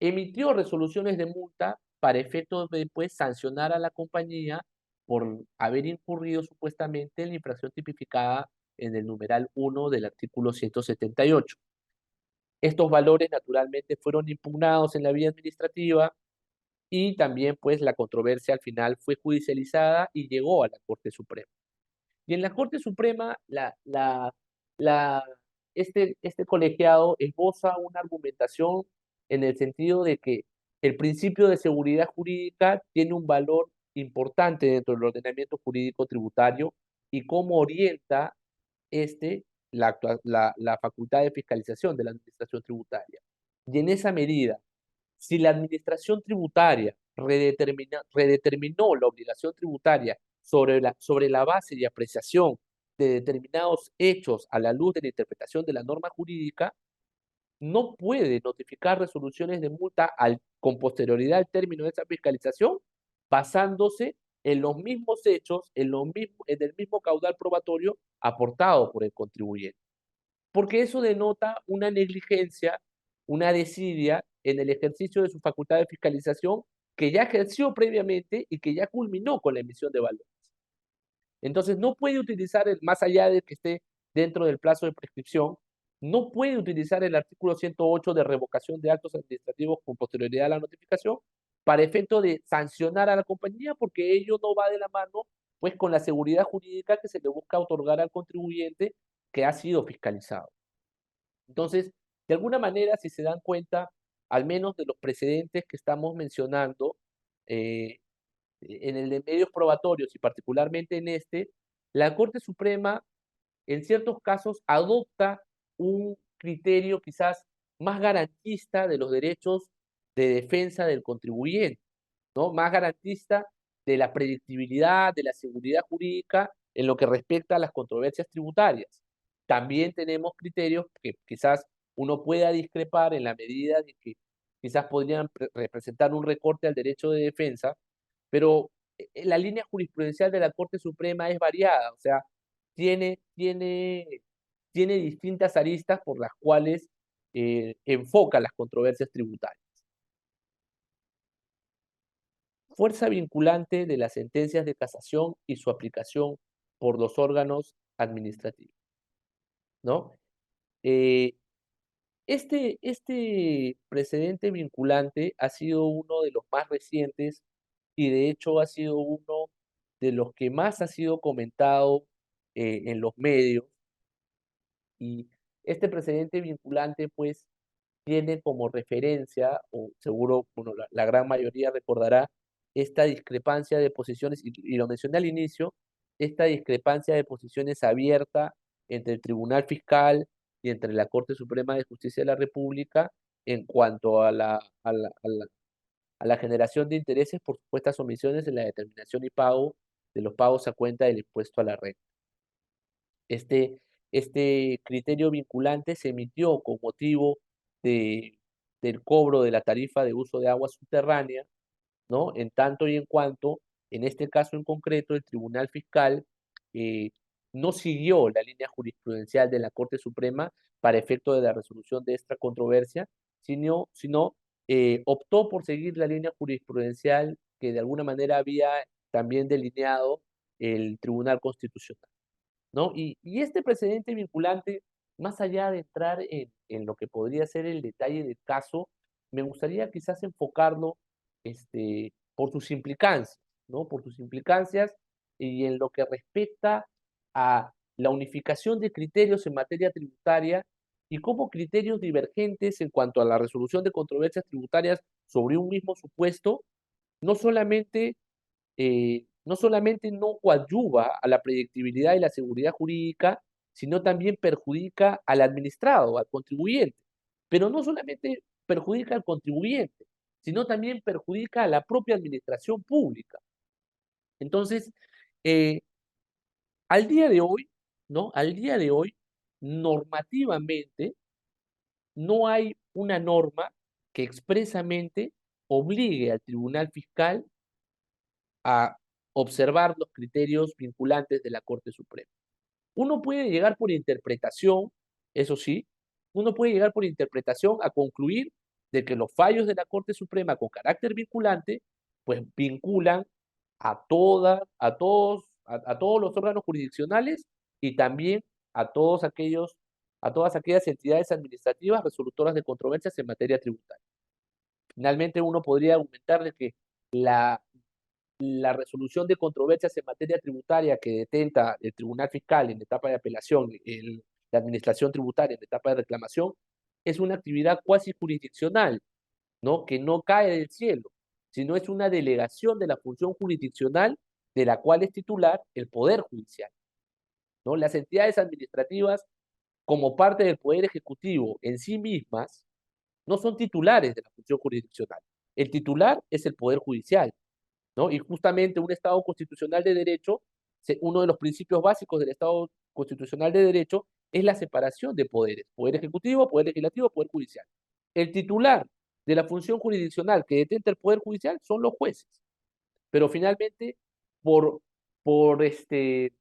emitió resoluciones de multa para efecto de pues, sancionar a la compañía por haber incurrido supuestamente en la infracción tipificada en el numeral 1 del artículo 178. Estos valores naturalmente fueron impugnados en la vía administrativa y también pues la controversia al final fue judicializada y llegó a la Corte Suprema. Y en la Corte Suprema, la, este colegiado esboza una argumentación en el sentido de que el principio de seguridad jurídica tiene un valor importante dentro del ordenamiento jurídico tributario y cómo orienta este, la facultad de fiscalización de la administración tributaria. Y en esa medida, si la administración tributaria redeterminó la obligación tributaria sobre la base y apreciación de determinados hechos a la luz de la interpretación de la norma jurídica, no puede notificar resoluciones de multa con posterioridad al término de esa fiscalización, basándose en los mismos hechos, en el mismo caudal probatorio aportado por el contribuyente. Porque eso denota una negligencia, una desidia en el ejercicio de su facultad de fiscalización que ya ejerció previamente y que ya culminó con la emisión de valores. Entonces, no puede utilizar, más allá de que esté dentro del plazo de prescripción, no puede utilizar el artículo 108 de revocación de actos administrativos con posterioridad a la notificación para efecto de sancionar a la compañía, porque ello no va de la mano pues con la seguridad jurídica que se le busca otorgar al contribuyente que ha sido fiscalizado. Entonces, de alguna manera, si se dan cuenta, al menos de los precedentes que estamos mencionando, eh, en el de medios probatorios y particularmente en este, la Corte Suprema en ciertos casos adopta un criterio quizás más garantista de los derechos de defensa del contribuyente, ¿no? Más garantista de la predictibilidad, de la seguridad jurídica en lo que respecta a las controversias tributarias. También tenemos criterios que quizás uno pueda discrepar en la medida de que quizás podrían representar un recorte al derecho de defensa, pero la línea jurisprudencial de la Corte Suprema es variada, o sea, tiene, tiene, tiene distintas aristas por las cuales enfoca las controversias tributarias. Fuerza vinculante de las sentencias de casación y su aplicación por los órganos administrativos, ¿no? Eh, este precedente vinculante ha sido uno de los más recientes y de hecho ha sido uno de los que más ha sido comentado en los medios. Y este precedente vinculante, pues, tiene como referencia, o seguro, bueno, la gran mayoría recordará, esta discrepancia de posiciones, y lo mencioné al inicio, esta discrepancia de posiciones abierta entre el Tribunal Fiscal y entre la Corte Suprema de Justicia de la República en cuanto a la generación de intereses por supuestas omisiones en la determinación y pago de los pagos a cuenta del impuesto a la renta. Este, este criterio vinculante se emitió con motivo de, del cobro de la tarifa de uso de agua subterránea, ¿no? En tanto y en cuanto, en este caso en concreto, el Tribunal Fiscal eh, no siguió la línea jurisprudencial de la Corte Suprema para efecto de la resolución de esta controversia, sino optó por seguir la línea jurisprudencial que de alguna manera había también delineado el Tribunal Constitucional. ¿No? Y este precedente vinculante, más allá de entrar en lo que podría ser el detalle del caso, me gustaría quizás enfocarlo por sus implicancias, ¿no? Por sus implicancias y en lo que respecta a la unificación de criterios en materia tributaria y cómo criterios divergentes en cuanto a la resolución de controversias tributarias sobre un mismo supuesto no solamente no coadyuva a la predictibilidad y la seguridad jurídica, sino también perjudica al administrado, al contribuyente. Pero no solamente perjudica al contribuyente, sino también perjudica a la propia administración pública. Entonces, eh, al día de hoy, ¿no? Al día de hoy, normativamente, no hay una norma que expresamente obligue al Tribunal Fiscal a observar los criterios vinculantes de la Corte Suprema. Uno puede llegar por interpretación, eso sí, uno puede llegar por interpretación a concluir de que los fallos de la Corte Suprema con carácter vinculante, pues vinculan a todos los órganos jurisdiccionales y también a todos aquellos, a todas aquellas entidades administrativas resolutoras de controversias en materia tributaria. Finalmente, uno podría argumentar de que la la resolución de controversias en materia tributaria que detenta el Tribunal Fiscal en etapa de apelación, la Administración Tributaria en etapa de reclamación, es una actividad cuasi jurisdiccional, ¿no? Que no cae del cielo, sino es una delegación de la función jurisdiccional de la cual es titular el Poder Judicial, ¿no? Las entidades administrativas, como parte del Poder Ejecutivo en sí mismas, no son titulares de la función jurisdiccional. El titular es el Poder Judicial, ¿no? Y justamente un Estado constitucional de derecho, uno de los principios básicos del Estado constitucional de derecho es la separación de poderes, poder ejecutivo, poder legislativo, poder judicial. El titular de la función jurisdiccional que detenta el poder judicial son los jueces, pero finalmente por, por, este,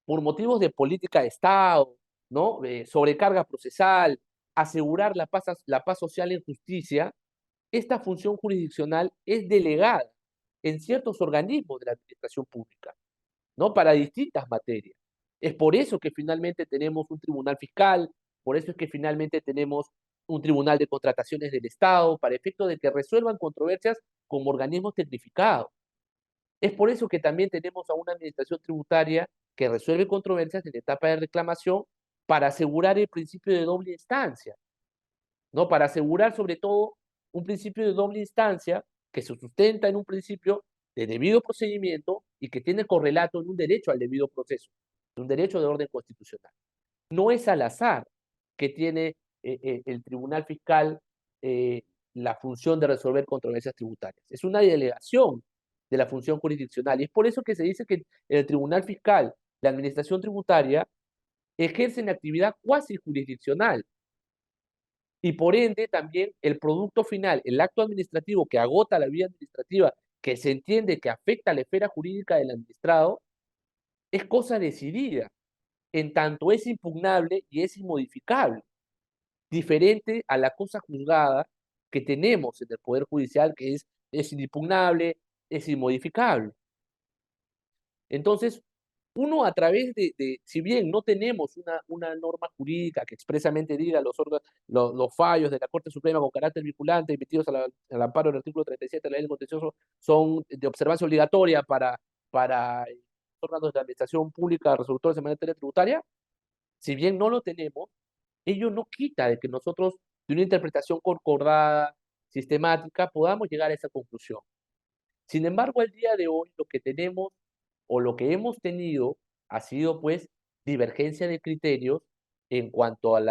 por motivos de política de Estado, ¿no? Sobrecarga procesal, asegurar la paz social en justicia, esta función jurisdiccional es delegada en ciertos organismos de la administración pública, ¿no? Para distintas materias. Es por eso que finalmente tenemos un tribunal fiscal, por eso es que finalmente tenemos un tribunal de contrataciones del Estado, para efecto de que resuelvan controversias como organismos tecnificados. Es por eso que también tenemos a una administración tributaria que resuelve controversias en etapa de reclamación para asegurar el principio de doble instancia, ¿no? Para asegurar sobre todo un principio de doble instancia que se sustenta en un principio de debido procedimiento y que tiene correlato en un derecho al debido proceso, en un derecho de orden constitucional. No es al azar que tiene el Tribunal Fiscal eh, la función de resolver controversias tributarias. Es una delegación de la función jurisdiccional y es por eso que se dice que el Tribunal Fiscal, la Administración Tributaria, ejercen actividad cuasi jurisdiccional y por ende también el producto final, el acto administrativo que agota la vía administrativa, que se entiende que afecta a la esfera jurídica del administrado, es cosa decidida, en tanto es impugnable y es inmodificable, diferente a la cosa juzgada que tenemos en el Poder Judicial, que es inimpugnable, es inmodificable. Entonces, uno a través si bien no tenemos una norma jurídica que expresamente diga los fallos de la Corte Suprema con carácter vinculante emitidos al amparo del artículo 37 de la Ley del Contencioso son de observancia obligatoria para los órganos de la administración pública resolutores en materia tributaria, si bien no lo tenemos, ello no quita de que nosotros, de una interpretación concordada, sistemática, podamos llegar a esa conclusión. Sin embargo, al día de hoy lo que tenemos o lo que hemos tenido ha sido pues divergencia de criterios en cuanto a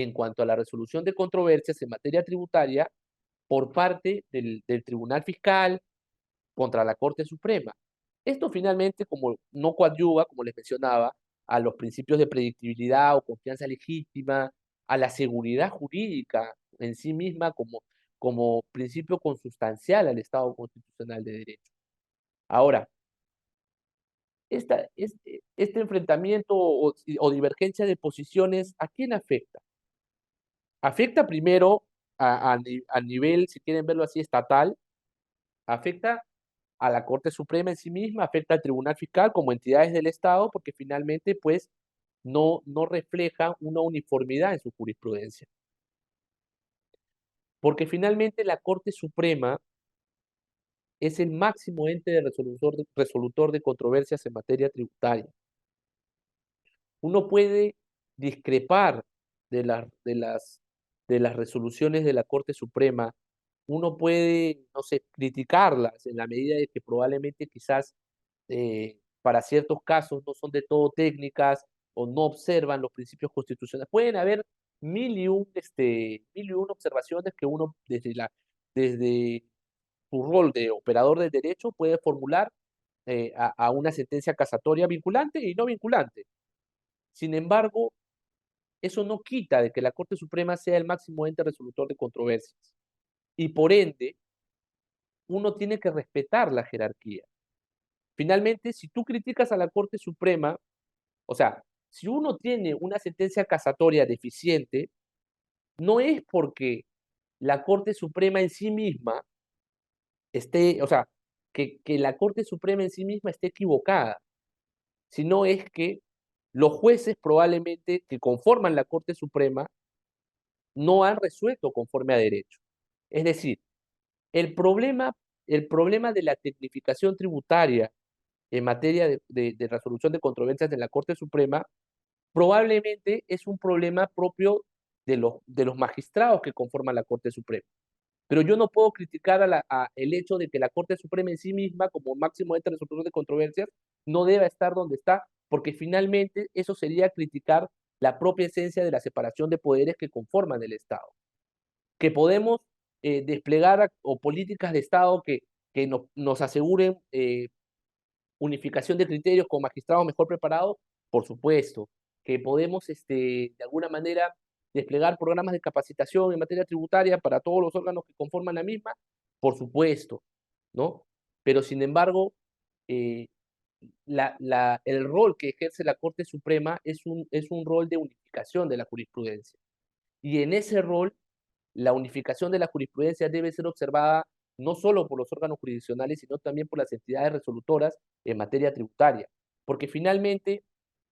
en cuanto a la resolución de controversias en materia tributaria por parte del Tribunal Fiscal contra la Corte Suprema. Esto finalmente, como no coadyuva, como les mencionaba, a los principios de predictibilidad o confianza legítima, a la seguridad jurídica en sí misma como principio consustancial al Estado constitucional de derecho. Ahora, este enfrentamiento o divergencia de posiciones, ¿a quién afecta? Afecta primero a nivel, si quieren verlo así, estatal, afecta a la Corte Suprema en sí misma, afecta al Tribunal Fiscal como entidades del Estado, porque finalmente, pues, no refleja una uniformidad en su jurisprudencia. Porque finalmente la Corte Suprema es el máximo ente de resolutor de controversias en materia tributaria. Uno puede discrepar de, de las resoluciones de la Corte Suprema, uno puede, no sé, criticarlas en la medida de que probablemente quizás para ciertos casos no son de todo técnicas o no observan los principios constitucionales. Pueden haber mil y un observaciones que uno desde su rol de operador del derecho puede formular a una sentencia casatoria vinculante y no vinculante. Sin embargo, eso no quita de que la Corte Suprema sea el máximo ente resolutor de controversias. Y por ende, uno tiene que respetar la jerarquía. Finalmente, si tú criticas a la Corte Suprema, o sea, si uno tiene una sentencia casatoria deficiente, no es porque la Corte Suprema en sí misma esté, o sea, que la Corte Suprema en sí misma esté equivocada, sino es que los jueces probablemente que conforman la Corte Suprema no han resuelto conforme a derecho. Es decir, el problema, el problema de la tecnificación tributaria en materia de resolución de controversias de la Corte Suprema probablemente es un problema propio de los magistrados que conforman la Corte Suprema. Pero yo no puedo criticar el hecho de que la Corte Suprema en sí misma, como máximo ente resolutor de controversias, no deba estar donde está, porque finalmente eso sería criticar la propia esencia de la separación de poderes que conforman el Estado. Que podemos desplegar o políticas de Estado que nos aseguren unificación de criterios con magistrados mejor preparados, por supuesto. Que podemos, de alguna manera, desplegar programas de capacitación en materia tributaria para todos los órganos que conforman la misma, por supuesto, ¿no? Pero, sin embargo, eh, el rol que ejerce la Corte Suprema es un rol de unificación de la jurisprudencia. Y en ese rol, la unificación de la jurisprudencia debe ser observada no solo por los órganos jurisdiccionales, sino también por las entidades resolutoras en materia tributaria. Porque finalmente,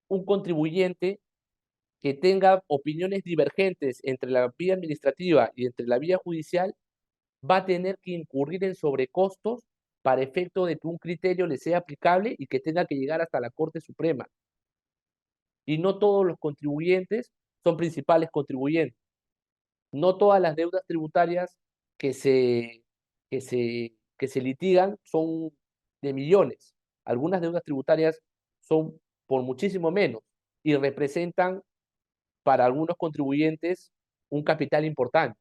un contribuyente que tenga opiniones divergentes entre la vía administrativa y entre la vía judicial va a tener que incurrir en sobrecostos para efecto de que un criterio le sea aplicable y que tenga que llegar hasta la Corte Suprema. Y no todos los contribuyentes son principales contribuyentes. No todas las deudas tributarias que se, que se litigan son de millones. Algunas deudas tributarias son por muchísimo menos y representan para algunos contribuyentes un capital importante.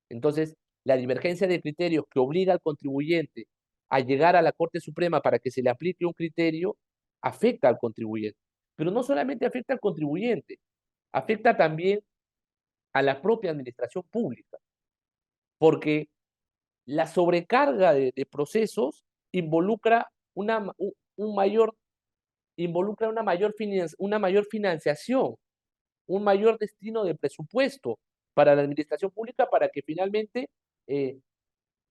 Entonces, la divergencia de criterios que obliga al contribuyente a llegar a la Corte Suprema para que se le aplique un criterio afecta al contribuyente. Pero no solamente afecta al contribuyente, afecta también a la propia administración pública, porque la sobrecarga de procesos involucra un mayor, involucra una mayor financiación, un mayor destino de presupuesto para la administración pública para que finalmente eh,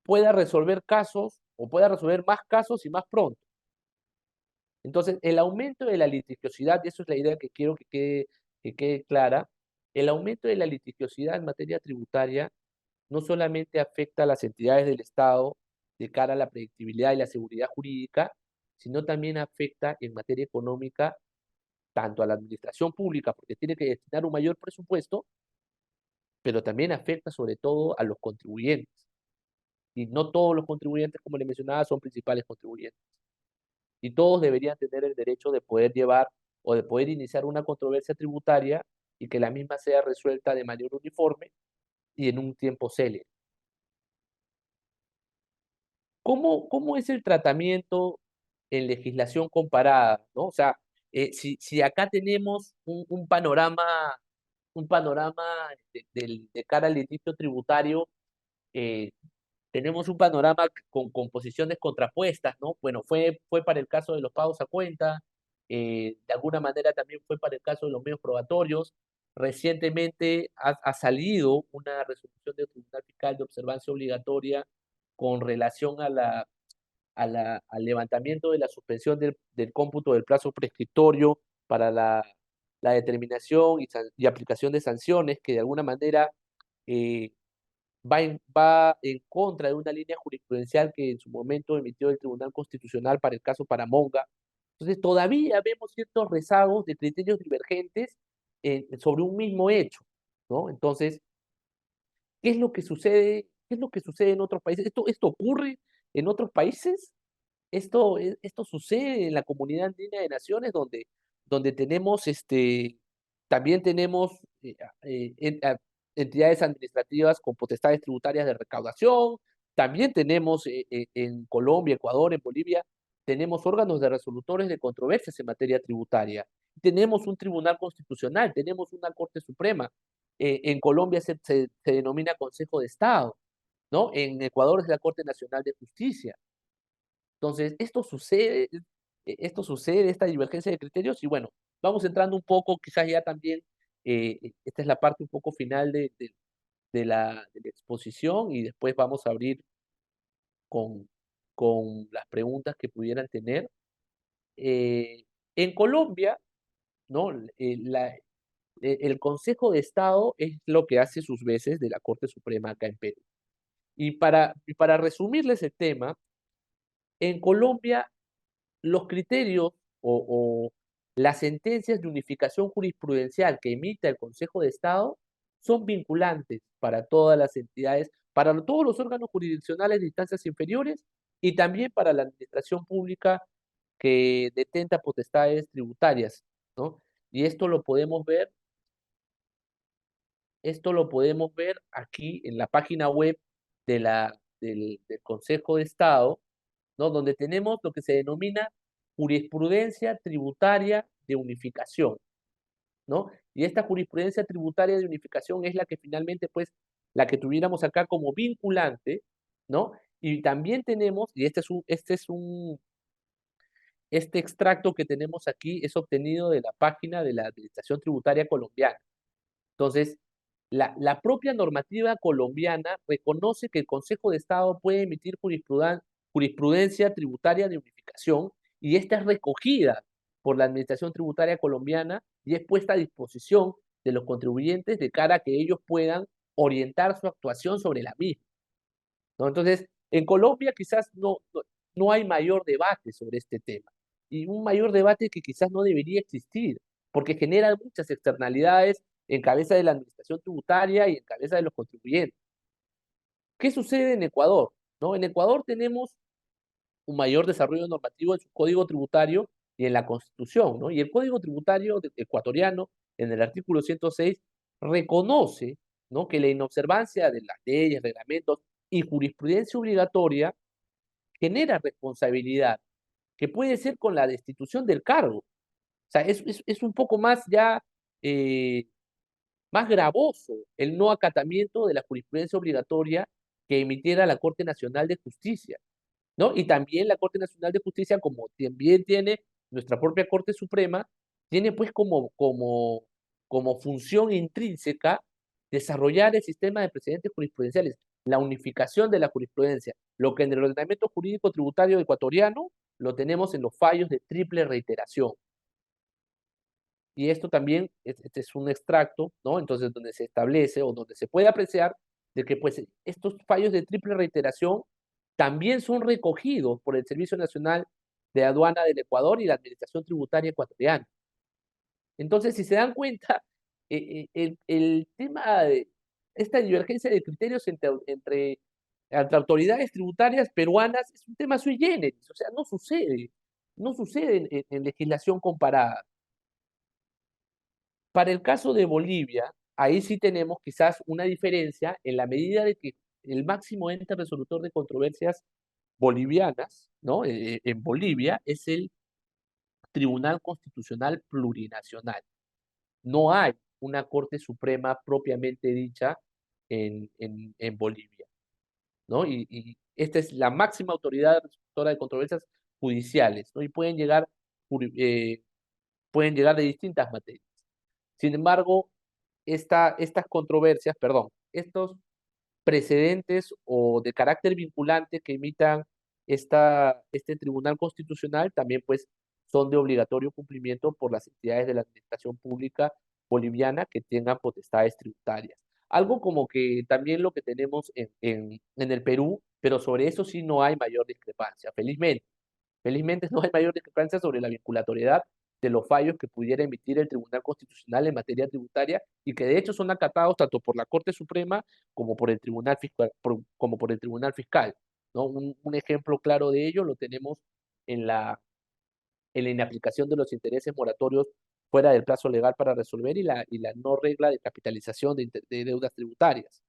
pueda resolver casos o pueda resolver más casos y más pronto. Entonces, el aumento de la litigiosidad, y eso es la idea que quiero que quede clara, el aumento de la litigiosidad en materia tributaria no solamente afecta a las entidades del Estado de cara a la predictibilidad y la seguridad jurídica, sino también afecta en materia económica tanto a la administración pública, porque tiene que destinar un mayor presupuesto, pero también afecta sobre todo a los contribuyentes. Y no todos los contribuyentes, como le mencionaba, son principales contribuyentes. Y todos deberían tener el derecho de poder llevar o de poder iniciar una controversia tributaria y que la misma sea resuelta de manera uniforme y en un tiempo célere. ¿Cómo es el tratamiento en legislación comparada, no? O sea, si acá tenemos un panorama de cara al litigio tributario, eh, tenemos un panorama con posiciones contrapuestas, ¿no? Bueno, fue para el caso de los pagos a cuenta, de alguna manera también fue para el caso de los medios probatorios. Recientemente ha salido una resolución del Tribunal Fiscal de Observancia Obligatoria con relación al levantamiento de la suspensión del cómputo del plazo prescriptorio para la determinación y aplicación de sanciones que de alguna manera eh, va en contra de una línea jurisprudencial que en su momento emitió el Tribunal Constitucional para el caso Paramonga. Entonces, todavía vemos ciertos rezagos de criterios divergentes sobre un mismo hecho, ¿no? Entonces, ¿qué es lo que sucede? ¿Qué es lo que sucede en otros países? ¿Esto ocurre en otros países? Esto sucede en la Comunidad Andina de Naciones, donde tenemos, también tenemos entidades administrativas con potestades tributarias de recaudación, también tenemos en Colombia, Ecuador, en Bolivia, tenemos órganos de resolutores de controversias en materia tributaria, tenemos un tribunal constitucional, tenemos una Corte Suprema, en Colombia se denomina Consejo de Estado, ¿no? En Ecuador es la Corte Nacional de Justicia. Entonces, esto sucede, esta divergencia de criterios, y bueno, vamos entrando un poco, quizás ya también, esta es la parte un poco final de la exposición, y después vamos a abrir con, con las preguntas que pudieran tener. Eh, en Colombia, ¿no? El Consejo de Estado es lo que hace sus veces de la Corte Suprema acá en Perú. Y para resumirles el tema, en Colombia los criterios o las sentencias de unificación jurisprudencial que emita el Consejo de Estado son vinculantes para todas las entidades, para todos los órganos jurisdiccionales de instancias inferiores y también para la administración pública que detenta potestades tributarias, ¿no? Y esto lo podemos ver aquí en la página web del Consejo de Estado, ¿no? Donde tenemos lo que se denomina jurisprudencia tributaria de unificación, ¿no? Y esta jurisprudencia tributaria de unificación es la que finalmente, pues, la que tuviéramos acá como vinculante, ¿no? Y también tenemos, y este extracto que tenemos aquí es obtenido de la página de la Administración Tributaria Colombiana. Entonces, la propia normativa colombiana reconoce que el Consejo de Estado puede emitir jurisprudencia tributaria de unificación, y esta es recogida por la Administración Tributaria colombiana y es puesta a disposición de los contribuyentes de cara a que ellos puedan orientar su actuación sobre la misma, ¿no? Entonces, en Colombia quizás no hay mayor debate sobre este tema, y un mayor debate que quizás no debería existir, porque genera muchas externalidades en cabeza de la administración tributaria y en cabeza de los contribuyentes. ¿Qué sucede en Ecuador? ¿No? En Ecuador tenemos un mayor desarrollo normativo en su código tributario y en la Constitución, ¿no? Y el código tributario ecuatoriano, en el artículo 106, reconoce, ¿no? Que la inobservancia de las leyes, reglamentos y jurisprudencia obligatoria genera responsabilidad, que puede ser con la destitución del cargo. O sea, es un poco más ya, más gravoso el no acatamiento de la jurisprudencia obligatoria que emitiera la Corte Nacional de Justicia, ¿no? Y también la Corte Nacional de Justicia, como también tiene nuestra propia Corte Suprema, tiene pues como función intrínseca desarrollar el sistema de precedentes jurisprudenciales, la unificación de la jurisprudencia, lo que en el ordenamiento jurídico tributario ecuatoriano lo tenemos en los fallos de triple reiteración. Y esto también, este es un extracto, ¿no? Entonces, donde se establece o donde se puede apreciar de que pues estos fallos de triple reiteración también son recogidos por el Servicio Nacional de Aduana del Ecuador y la Administración Tributaria ecuatoriana. Entonces, si se dan cuenta, el tema de esta divergencia de criterios entre autoridades tributarias peruanas es un tema sui generis, o sea, no sucede en legislación comparada. Para el caso de Bolivia, ahí sí tenemos quizás una diferencia en la medida de que el máximo ente resolutor de controversias bolivianas, ¿no? En Bolivia es el Tribunal Constitucional Plurinacional. No hay una Corte Suprema propiamente dicha en Bolivia, ¿no? Y esta es la máxima autoridad resolutora de controversias judiciales, ¿no? Y pueden llegar de distintas materias. Sin embargo, estas controversias, perdón, estos precedentes o de carácter vinculante que emitan este Tribunal Constitucional también pues son de obligatorio cumplimiento por las entidades de la administración pública boliviana que tengan potestades tributarias. Algo como que también lo que tenemos en el Perú, pero sobre eso sí no hay mayor discrepancia, felizmente. Felizmente no hay mayor discrepancia sobre la vinculatoriedad de los fallos que pudiera emitir el Tribunal Constitucional en materia tributaria y que de hecho son acatados tanto por la Corte Suprema como por el Tribunal Fiscal, como por el Tribunal Fiscal, ¿no? Un ejemplo claro de ello lo tenemos en la inaplicación de los intereses moratorios fuera del plazo legal para resolver y la no regla de capitalización de deudas tributarias.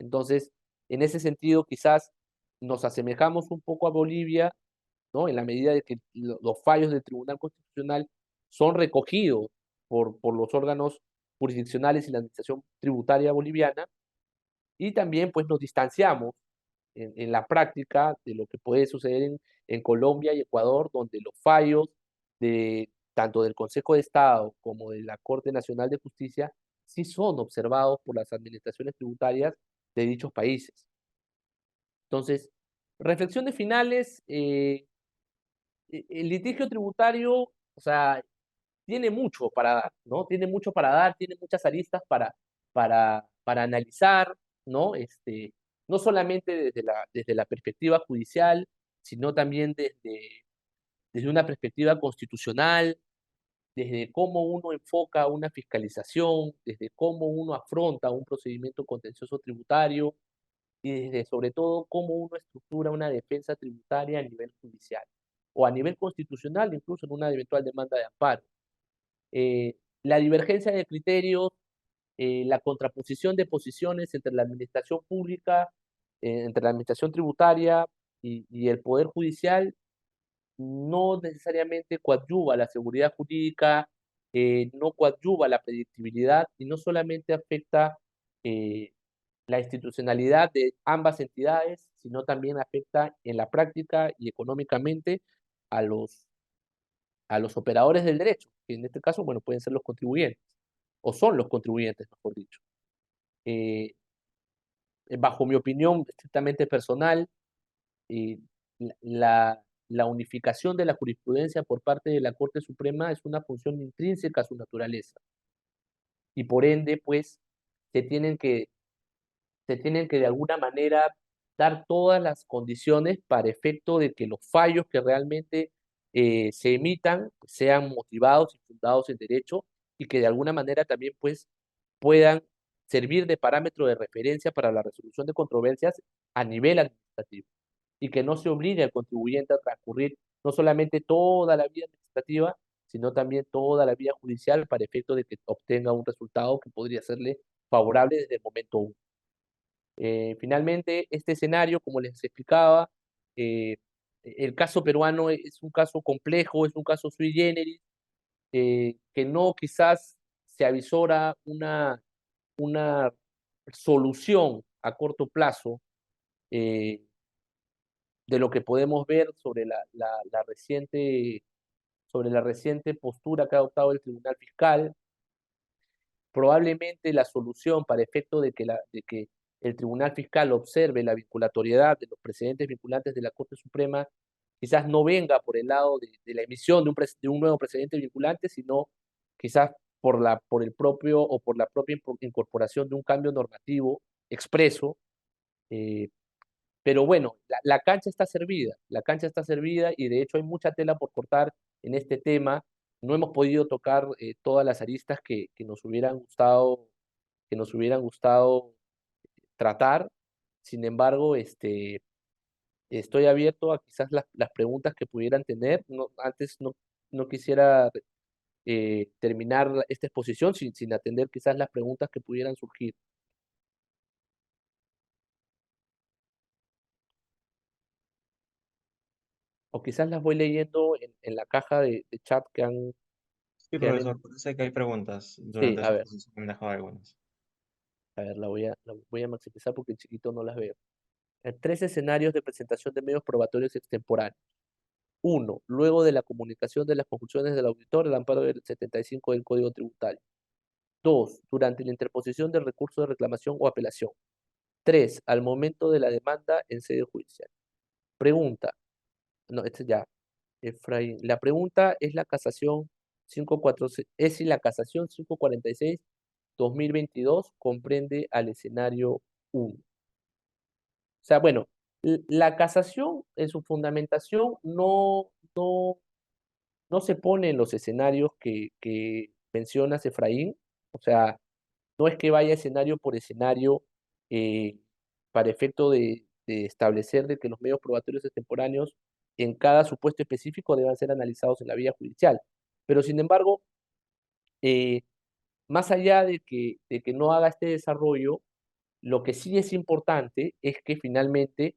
Entonces, en ese sentido, quizás nos asemejamos un poco a Bolivia, ¿no? En la medida de que los fallos del Tribunal Constitucional son recogidos por los órganos jurisdiccionales y la administración tributaria boliviana, y también pues nos distanciamos en la práctica de lo que puede suceder en Colombia y Ecuador, donde los fallos tanto del Consejo de Estado como de la Corte Nacional de Justicia sí son observados por las administraciones tributarias de dichos países. Entonces, reflexiones finales. El litigio tributario, o sea, tiene mucho para dar, ¿no? Tiene mucho para dar, tiene muchas aristas para analizar, ¿no? No solamente desde la perspectiva judicial, sino también desde una perspectiva constitucional, desde cómo uno enfoca una fiscalización, desde cómo uno afronta un procedimiento contencioso tributario y desde, sobre todo, cómo uno estructura una defensa tributaria a nivel judicial o a nivel constitucional, incluso en una eventual demanda de amparo. La divergencia de criterios, la contraposición de posiciones entre la administración pública, entre la administración tributaria y el Poder Judicial, no necesariamente coadyuva la seguridad jurídica, no coadyuva la predictibilidad y no solamente afecta eh, la institucionalidad de ambas entidades, sino también afecta en la práctica y económicamente a los operadores del derecho, que en este caso, bueno, pueden ser los contribuyentes, o son los contribuyentes, mejor dicho. Eh, Bajo mi opinión estrictamente personal, eh, la unificación de la jurisprudencia por parte de la Corte Suprema es una función intrínseca a su naturaleza, y por ende, pues, se tienen que se tienen que de alguna manera dar todas las condiciones para efecto de que los fallos que realmente se emitan pues, sean motivados y fundados en derecho y que de alguna manera también pues puedan servir de parámetro de referencia para la resolución de controversias a nivel administrativo y que no se obligue al contribuyente a transcurrir no solamente toda la vía administrativa, sino también toda la vía judicial para efecto de que obtenga un resultado que podría serle favorable desde el momento uno. Finalmente, este escenario, como les explicaba, eh, el caso peruano es un caso complejo, es un caso sui generis, que no quizás se avisora una solución a corto plazo eh, de lo que podemos ver sobre la reciente postura que ha adoptado el Tribunal Fiscal. Probablemente la solución para efecto de que el Tribunal Fiscal observe la vinculatoriedad de los precedentes vinculantes de la Corte Suprema quizás no venga por el lado de la emisión de un nuevo precedente vinculante, sino quizás por el propio o por la propia incorporación de un cambio normativo expreso. eh, pero bueno, la cancha está servida, la cancha está servida y de hecho hay mucha tela por cortar en este tema. No hemos podido tocar todas las aristas que nos hubieran gustado tratar. Sin embargo, estoy abierto a quizás las preguntas que pudieran tener. Antes no quisiera terminar esta exposición sin atender quizás las preguntas que pudieran surgir. O quizás las voy leyendo en la caja de chat Sí, que han profesor, sé que hay preguntas sí, durante esa exposición, me han dejado algunas. a ver, la voy a maximizar porque en chiquito no las veo. Tres escenarios de presentación de medios probatorios extemporáneos. Uno, luego de la comunicación de las conclusiones del auditor, el amparo del 75 del Código Tributario. Dos, durante la interposición del recurso de reclamación o apelación. Tres, al momento de la demanda en sede judicial. Pregunta, no, este ya, Efraín. La pregunta es la casación 546, es si la casación 546-2022 comprende al escenario uno. O sea, bueno, la casación en su fundamentación no se pone en los escenarios que mencionas, Efraín. O sea, no es que vaya escenario por escenario eh, para efecto de establecer de que los medios probatorios extemporáneos en cada supuesto específico deban ser analizados en la vía judicial. Pero sin embargo, eh, más allá de que no haga este desarrollo, lo que sí es importante es que finalmente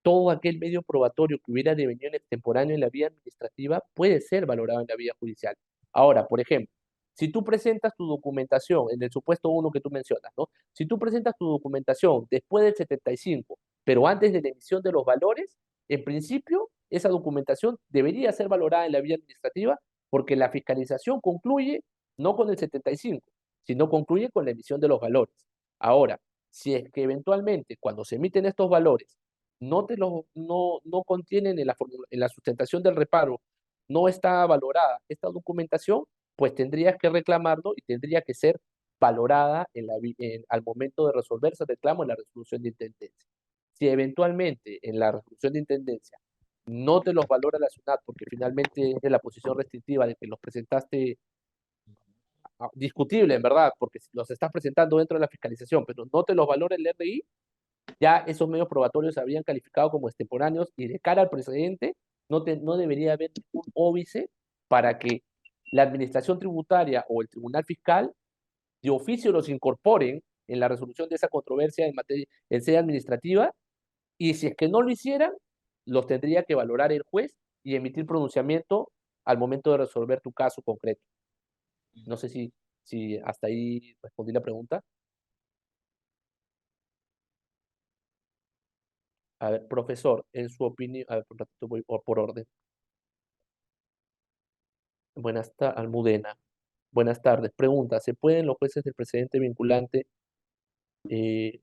todo aquel medio probatorio que hubiera devenido en extemporáneo en la vía administrativa puede ser valorado en la vía judicial. Ahora, por ejemplo, si tú presentas tu documentación, en el supuesto uno que tú mencionas, ¿no? Si tú presentas tu documentación después del 75, pero antes de la emisión de los valores, en principio, esa documentación debería ser valorada en la vía administrativa porque la fiscalización concluye no con el 75, sino concluye con la emisión de los valores. Ahora, si es que eventualmente cuando se emiten estos valores no contienen en la sustentación del reparo, no está valorada esta documentación, pues tendrías que reclamarlo y tendría que ser valorada al momento de resolverse el reclamo en la resolución de intendencia. Si eventualmente en la resolución de intendencia no te los valora la SUNAT porque finalmente es de la posición restrictiva de que los presentaste discutible, en verdad, porque los estás presentando dentro de la fiscalización, pero no te los valora el RI, ya esos medios probatorios se habrían calificado como extemporáneos y de cara al precedente no debería haber ningún óbice para que la administración tributaria o el tribunal fiscal de oficio los incorporen en la resolución de esa controversia en sede administrativa, y si es que no lo hicieran, los tendría que valorar el juez y emitir pronunciamiento al momento de resolver tu caso concreto. No sé si hasta ahí respondí la pregunta. A ver, profesor, en su opinión, a ver, un ratito voy por orden. Buenas tardes, Almudena. Buenas tardes. Pregunta, ¿se pueden los jueces del precedente vinculante? eh,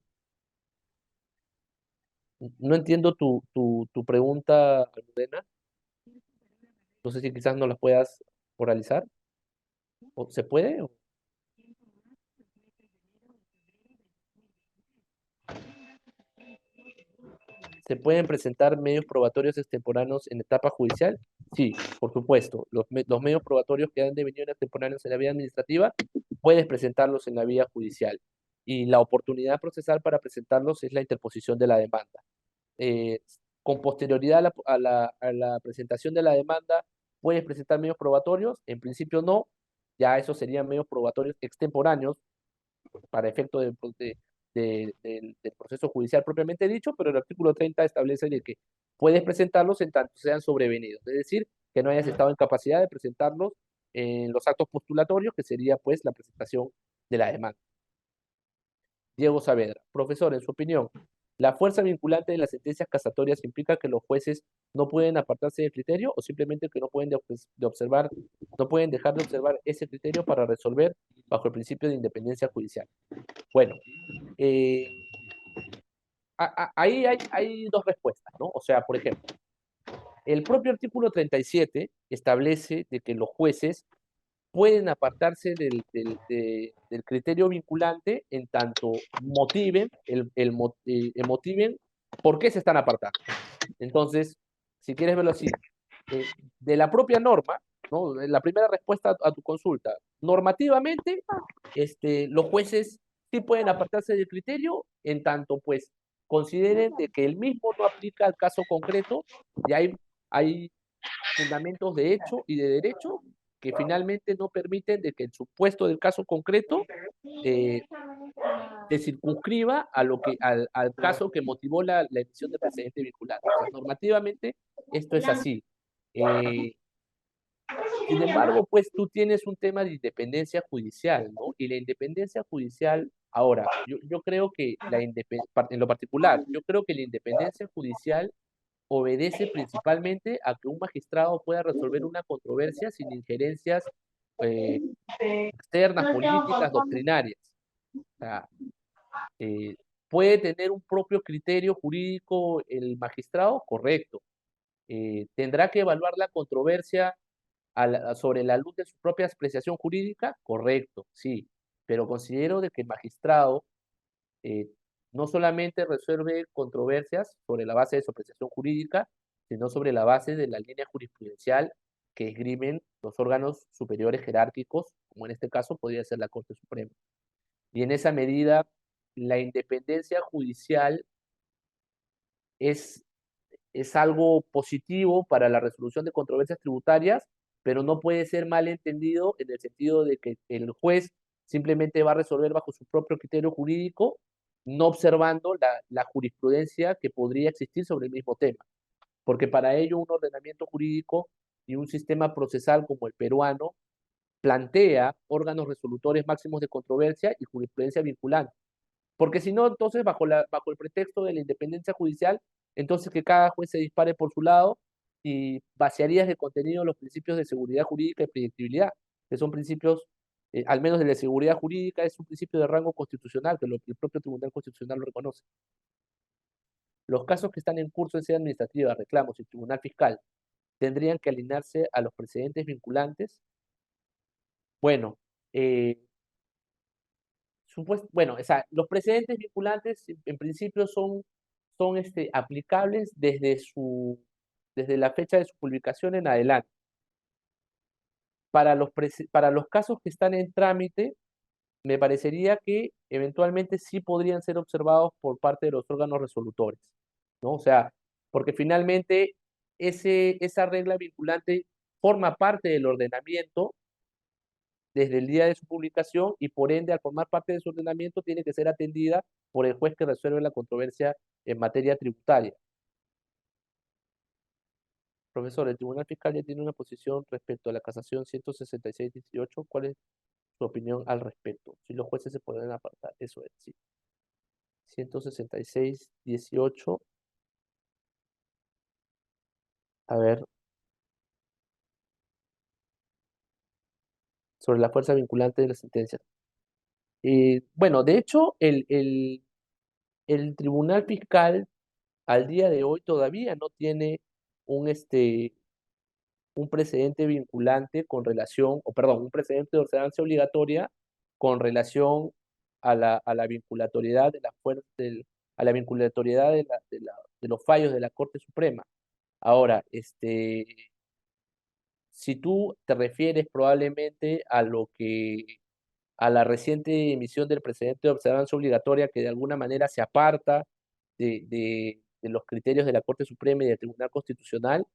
no entiendo tu pregunta, Almudena. No sé si quizás no las puedas oralizar. ¿O se puede? ¿Se pueden presentar medios probatorios extemporáneos en etapa judicial? Sí, por supuesto. Los medios probatorios que han devenido extemporáneos en la vía administrativa, puedes presentarlos en la vía judicial. Y la oportunidad procesal para presentarlos es la interposición de la demanda. eh, con posterioridad a la presentación de la demanda, ¿puedes presentar medios probatorios? En principio no, ya esos serían medios probatorios extemporáneos para efecto del proceso judicial propiamente dicho, pero el artículo 30 establece de que puedes presentarlos en tanto sean sobrevenidos, es decir, que no hayas estado en capacidad de presentarlos en los actos postulatorios, que sería pues la presentación de la demanda. Diego Saavedra. Profesor, en su opinión, ¿la fuerza vinculante de las sentencias casatorias implica que los jueces no pueden apartarse del criterio o simplemente que no pueden no pueden dejar de observar ese criterio para resolver bajo el principio de independencia judicial? Bueno, eh, ahí hay dos respuestas, ¿no? O sea, por ejemplo, el propio artículo 37 establece de que los jueces pueden apartarse del criterio vinculante en tanto motiven por qué se están apartando. Entonces, si quieres verlo así, de la propia norma, ¿no? La primera respuesta a tu consulta, normativamente, los jueces sí pueden apartarse del criterio en tanto, pues, consideren de que el mismo no aplica al caso concreto y hay fundamentos de hecho y de derecho que finalmente no permiten de que el supuesto del caso concreto eh, se circunscriba a al caso que motivó la emisión de precedente vinculante. O sea, normativamente esto es así. Eh, Sin embargo, pues tú tienes un tema de independencia judicial, ¿no? Y la independencia judicial, ahora, yo creo que en lo particular, yo creo que la independencia judicial obedece principalmente a que un magistrado pueda resolver una controversia sin injerencias eh, externas, políticas, doctrinarias. O sea, eh, ¿puede tener un propio criterio jurídico el magistrado? Correcto. ¿Tendrá que evaluar la controversia sobre la luz de su propia apreciación jurídica? Correcto, sí. Pero considero de que el magistrado eh, no solamente resuelve controversias sobre la base de su apreciación jurídica, sino sobre la base de la línea jurisprudencial que esgrimen los órganos superiores jerárquicos, como en este caso podría ser la Corte Suprema. Y en esa medida, la independencia judicial es, es algo positivo para la resolución de controversias tributarias, pero no puede ser mal entendido en el sentido de que el juez simplemente va a resolver bajo su propio criterio jurídico, no observando la jurisprudencia que podría existir sobre el mismo tema. Porque para ello un ordenamiento jurídico y un sistema procesal como el peruano plantea órganos resolutores máximos de controversia y jurisprudencia vinculante. Porque si no, entonces, bajo el pretexto de la independencia judicial, entonces que cada juez se dispare por su lado y vaciarías de contenido los principios de seguridad jurídica y predictibilidad, que son principios, al menos de la seguridad jurídica, es un principio de rango constitucional, que el propio Tribunal Constitucional lo reconoce. Los casos que están en curso en sede administrativa, reclamos y tribunal fiscal, tendrían que alinearse a los precedentes vinculantes. Bueno, eh, bueno, o sea, los precedentes vinculantes en principio son aplicables desde la fecha de su publicación en adelante. Para los casos que están en trámite, me parecería que eventualmente sí podrían ser observados por parte de los órganos resolutores, ¿no? O sea, porque finalmente esa regla vinculante forma parte del ordenamiento desde el día de su publicación y por ende, al formar parte de su ordenamiento, tiene que ser atendida por el juez que resuelve la controversia en materia tributaria. Profesor, el Tribunal Fiscal ya tiene una posición respecto a la casación 166-18. ¿Cuál es su opinión al respecto? Si los jueces se pueden apartar, eso es, sí. 166-18. A ver, sobre la fuerza vinculante de la sentencia. Bueno, de hecho, el Tribunal Fiscal al día de hoy todavía no tiene un, un precedente vinculante con relación, o perdón, un precedente de observancia obligatoria con relación a la vinculatoriedad de a la vinculatoriedad de los fallos de la Corte Suprema. Ahora, si tú te refieres probablemente a la reciente emisión del precedente de observancia obligatoria que de alguna manera se aparta de los criterios de la Corte Suprema y del Tribunal Constitucional,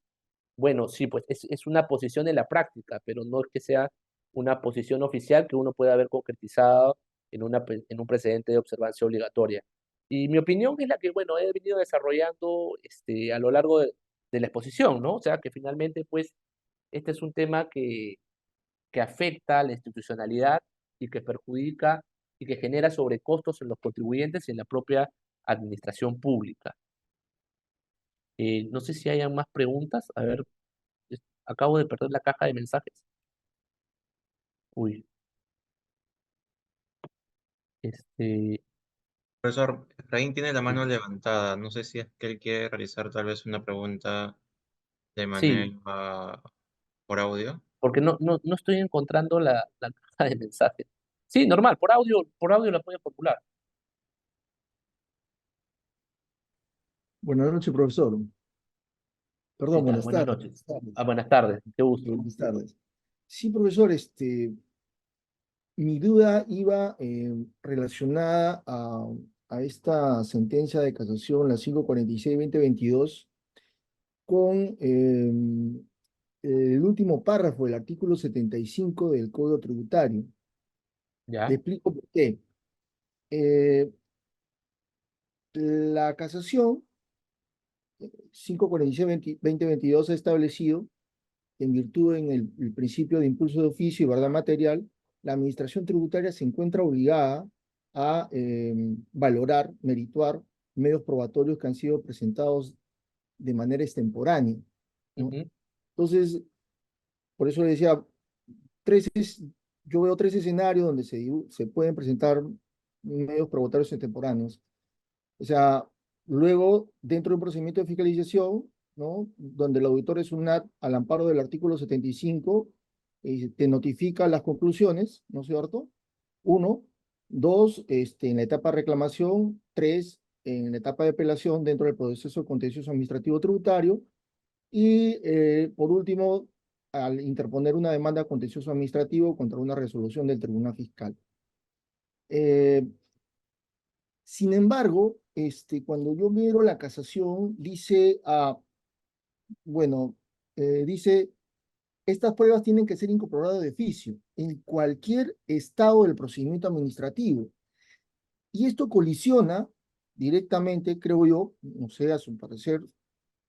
bueno, sí, pues es una posición en la práctica, pero no es que sea una posición oficial que uno pueda haber concretizado en un precedente de observancia obligatoria. Y mi opinión es la que, bueno, he venido desarrollando a lo largo de la exposición, ¿no? O sea, que finalmente, pues, este es un tema que afecta a la institucionalidad y que perjudica y que genera sobrecostos en los contribuyentes y en la propia administración pública. No sé si hayan más preguntas. A ver, acabo de perder la caja de mensajes. Uy, este, Profesor, Efraín tiene la sí, mano levantada. No sé si es que él quiere realizar tal vez una pregunta de sí, manera por audio. porque no estoy encontrando la caja de mensajes. Sí, normal, por audio la puedo formular. Buenas noches, profesor. ¿Qué Perdón, tal? buenas Buenas tardes. noches. Ah, buenas tardes, qué gusto. Buenas tardes. Sí, profesor, mi duda iba relacionada a esta sentencia de casación, la 546-2022, con el último párrafo del artículo 75 del Código Tributario. Le ¿Ya? explico por qué. Eh, la casación 546-2022 ha establecido, en virtud en el principio de impulso de oficio y verdad material, la administración tributaria se encuentra obligada a valorar, merituar medios probatorios que han sido presentados de manera extemporánea, ¿no? Ujú, Entonces, por eso le decía, tres, yo veo tres escenarios donde se pueden presentar medios probatorios extemporáneos. O sea, luego, dentro de un procedimiento de fiscalización, ¿no? Donde el auditor es un NAT al amparo del artículo 75, te notifica las conclusiones, ¿no es cierto? Uno. Dos, en la etapa de reclamación. Tres, en la etapa de apelación dentro del proceso contencioso administrativo tributario. Y por último, al interponer una demanda contencioso administrativo contra una resolución del Tribunal Fiscal. Eh, Sin embargo, cuando yo miro la casación, dice, bueno, dice, estas pruebas tienen que ser incorporadas de oficio en cualquier estado del procedimiento administrativo. Y esto colisiona directamente, creo yo, no sé, a su parecer,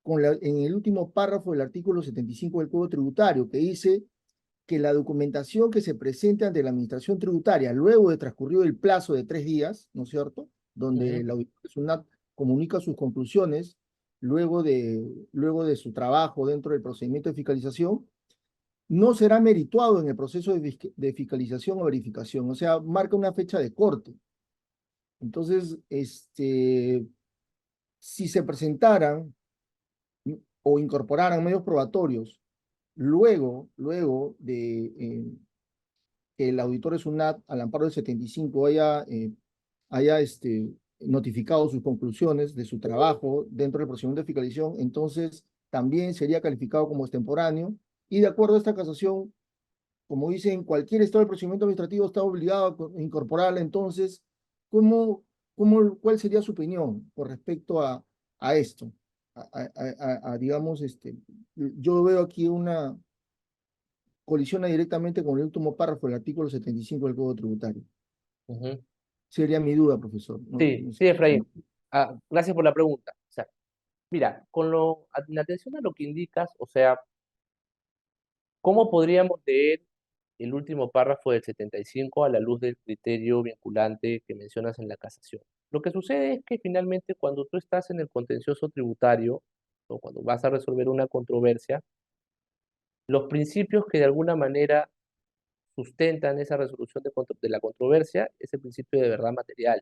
en el último párrafo del artículo 75 del Código Tributario, que dice que la documentación que se presente ante la administración tributaria luego de transcurrido el plazo de 3 días, ¿no es cierto?, donde ujú, la auditora SUNAT comunica sus conclusiones luego de su trabajo dentro del procedimiento de fiscalización, no será merituado en el proceso de fiscalización o verificación, o sea, marca una fecha de corte. Entonces, si se presentaran o incorporaran medios probatorios luego de que el auditor es SUNAT al amparo del 75 haya notificado sus conclusiones de su trabajo dentro del procedimiento de fiscalización, entonces también sería calificado como extemporáneo y de acuerdo a esta casación, como dicen, cualquier estado del procedimiento administrativo está obligado a incorporarla. Entonces, ¿cómo, cuál sería su opinión con respecto a esto? Digamos, yo veo aquí colisiona directamente con el último párrafo del artículo 75 del Código Tributario. ujú. Sería mi duda, profesor. No, Sí, no sé. sí, Efraín. Gracias por la pregunta. O sea, mira, en atención a lo que indicas, o sea, ¿cómo podríamos leer el último párrafo del 75 a la luz del criterio vinculante que mencionas en la casación? Lo que sucede es que finalmente cuando tú estás en el contencioso tributario o cuando vas a resolver una controversia, los principios que de alguna manera sustentan esa resolución de la controversia es el principio de verdad material.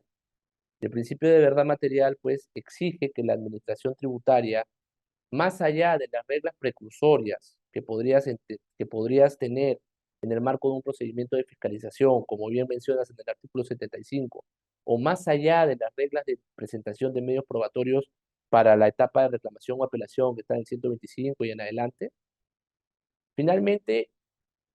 El principio de verdad material, pues, exige que la administración tributaria, más allá de las reglas precursorias que podrías tener en el marco de un procedimiento de fiscalización, como bien mencionas en el artículo 75, o más allá de las reglas de presentación de medios probatorios para la etapa de reclamación o apelación que está en 125 y en adelante, finalmente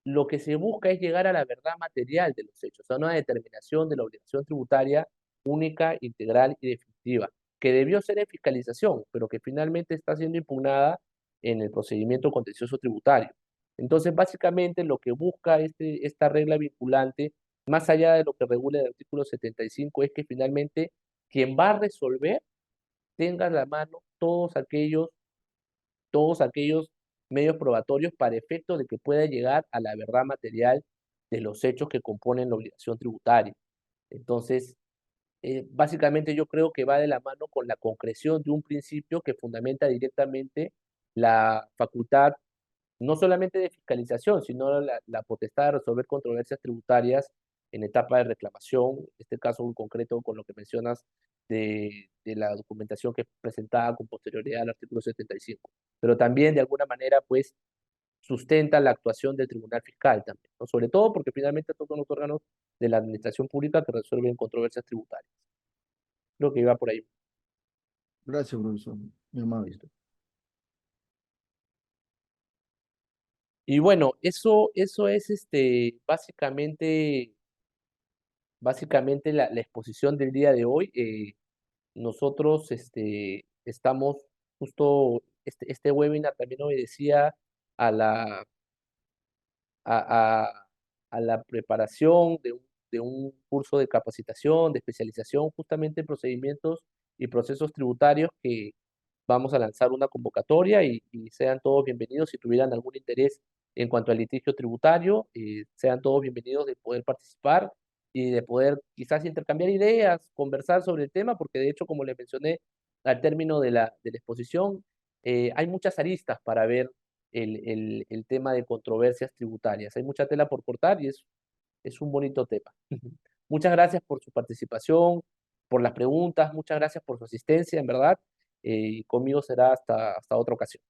lo que se busca es llegar a la verdad material de los hechos, a una determinación de la obligación tributaria única, integral y definitiva, que debió ser en fiscalización, pero que finalmente está siendo impugnada en el procedimiento contencioso tributario. Entonces, básicamente lo que busca esta regla vinculante, más allá de lo que regula el artículo 75, es que finalmente quien va a resolver tenga a la mano todos aquellos medios probatorios para efecto de que pueda llegar a la verdad material de los hechos que componen la obligación tributaria. Entonces, básicamente yo creo que va de la mano con la concreción de un principio que fundamenta directamente la facultad no solamente de fiscalización, sino la potestad de resolver controversias tributarias en etapa de reclamación, en este caso en concreto con lo que mencionas de la documentación que es presentada con posterioridad al artículo 75. Pero también de alguna manera pues sustenta la actuación del Tribunal Fiscal también, ¿no? Sobre todo porque finalmente todos los órganos de la administración pública que resuelven controversias tributarias. Creo que iba por ahí. Gracias, profesor. Muy amable. Listo. Y bueno, eso es básicamente la exposición del día de hoy. Nosotros estamos justo, este webinar también obedecía a la, a, a- a la preparación de un curso de capacitación, de especialización justamente en procedimientos y procesos tributarios que vamos a lanzar una convocatoria y sean todos bienvenidos si tuvieran algún interés en cuanto al litigio tributario, sean todos bienvenidos de poder participar y de poder quizás intercambiar ideas, conversar sobre el tema, porque de hecho, como les mencioné al término de la exposición, hay muchas aristas para ver el tema de controversias tributarias. Hay mucha tela por cortar y es un bonito tema. Muchas gracias por su participación, por las preguntas, muchas gracias por su asistencia, en verdad. Y conmigo será hasta otra ocasión.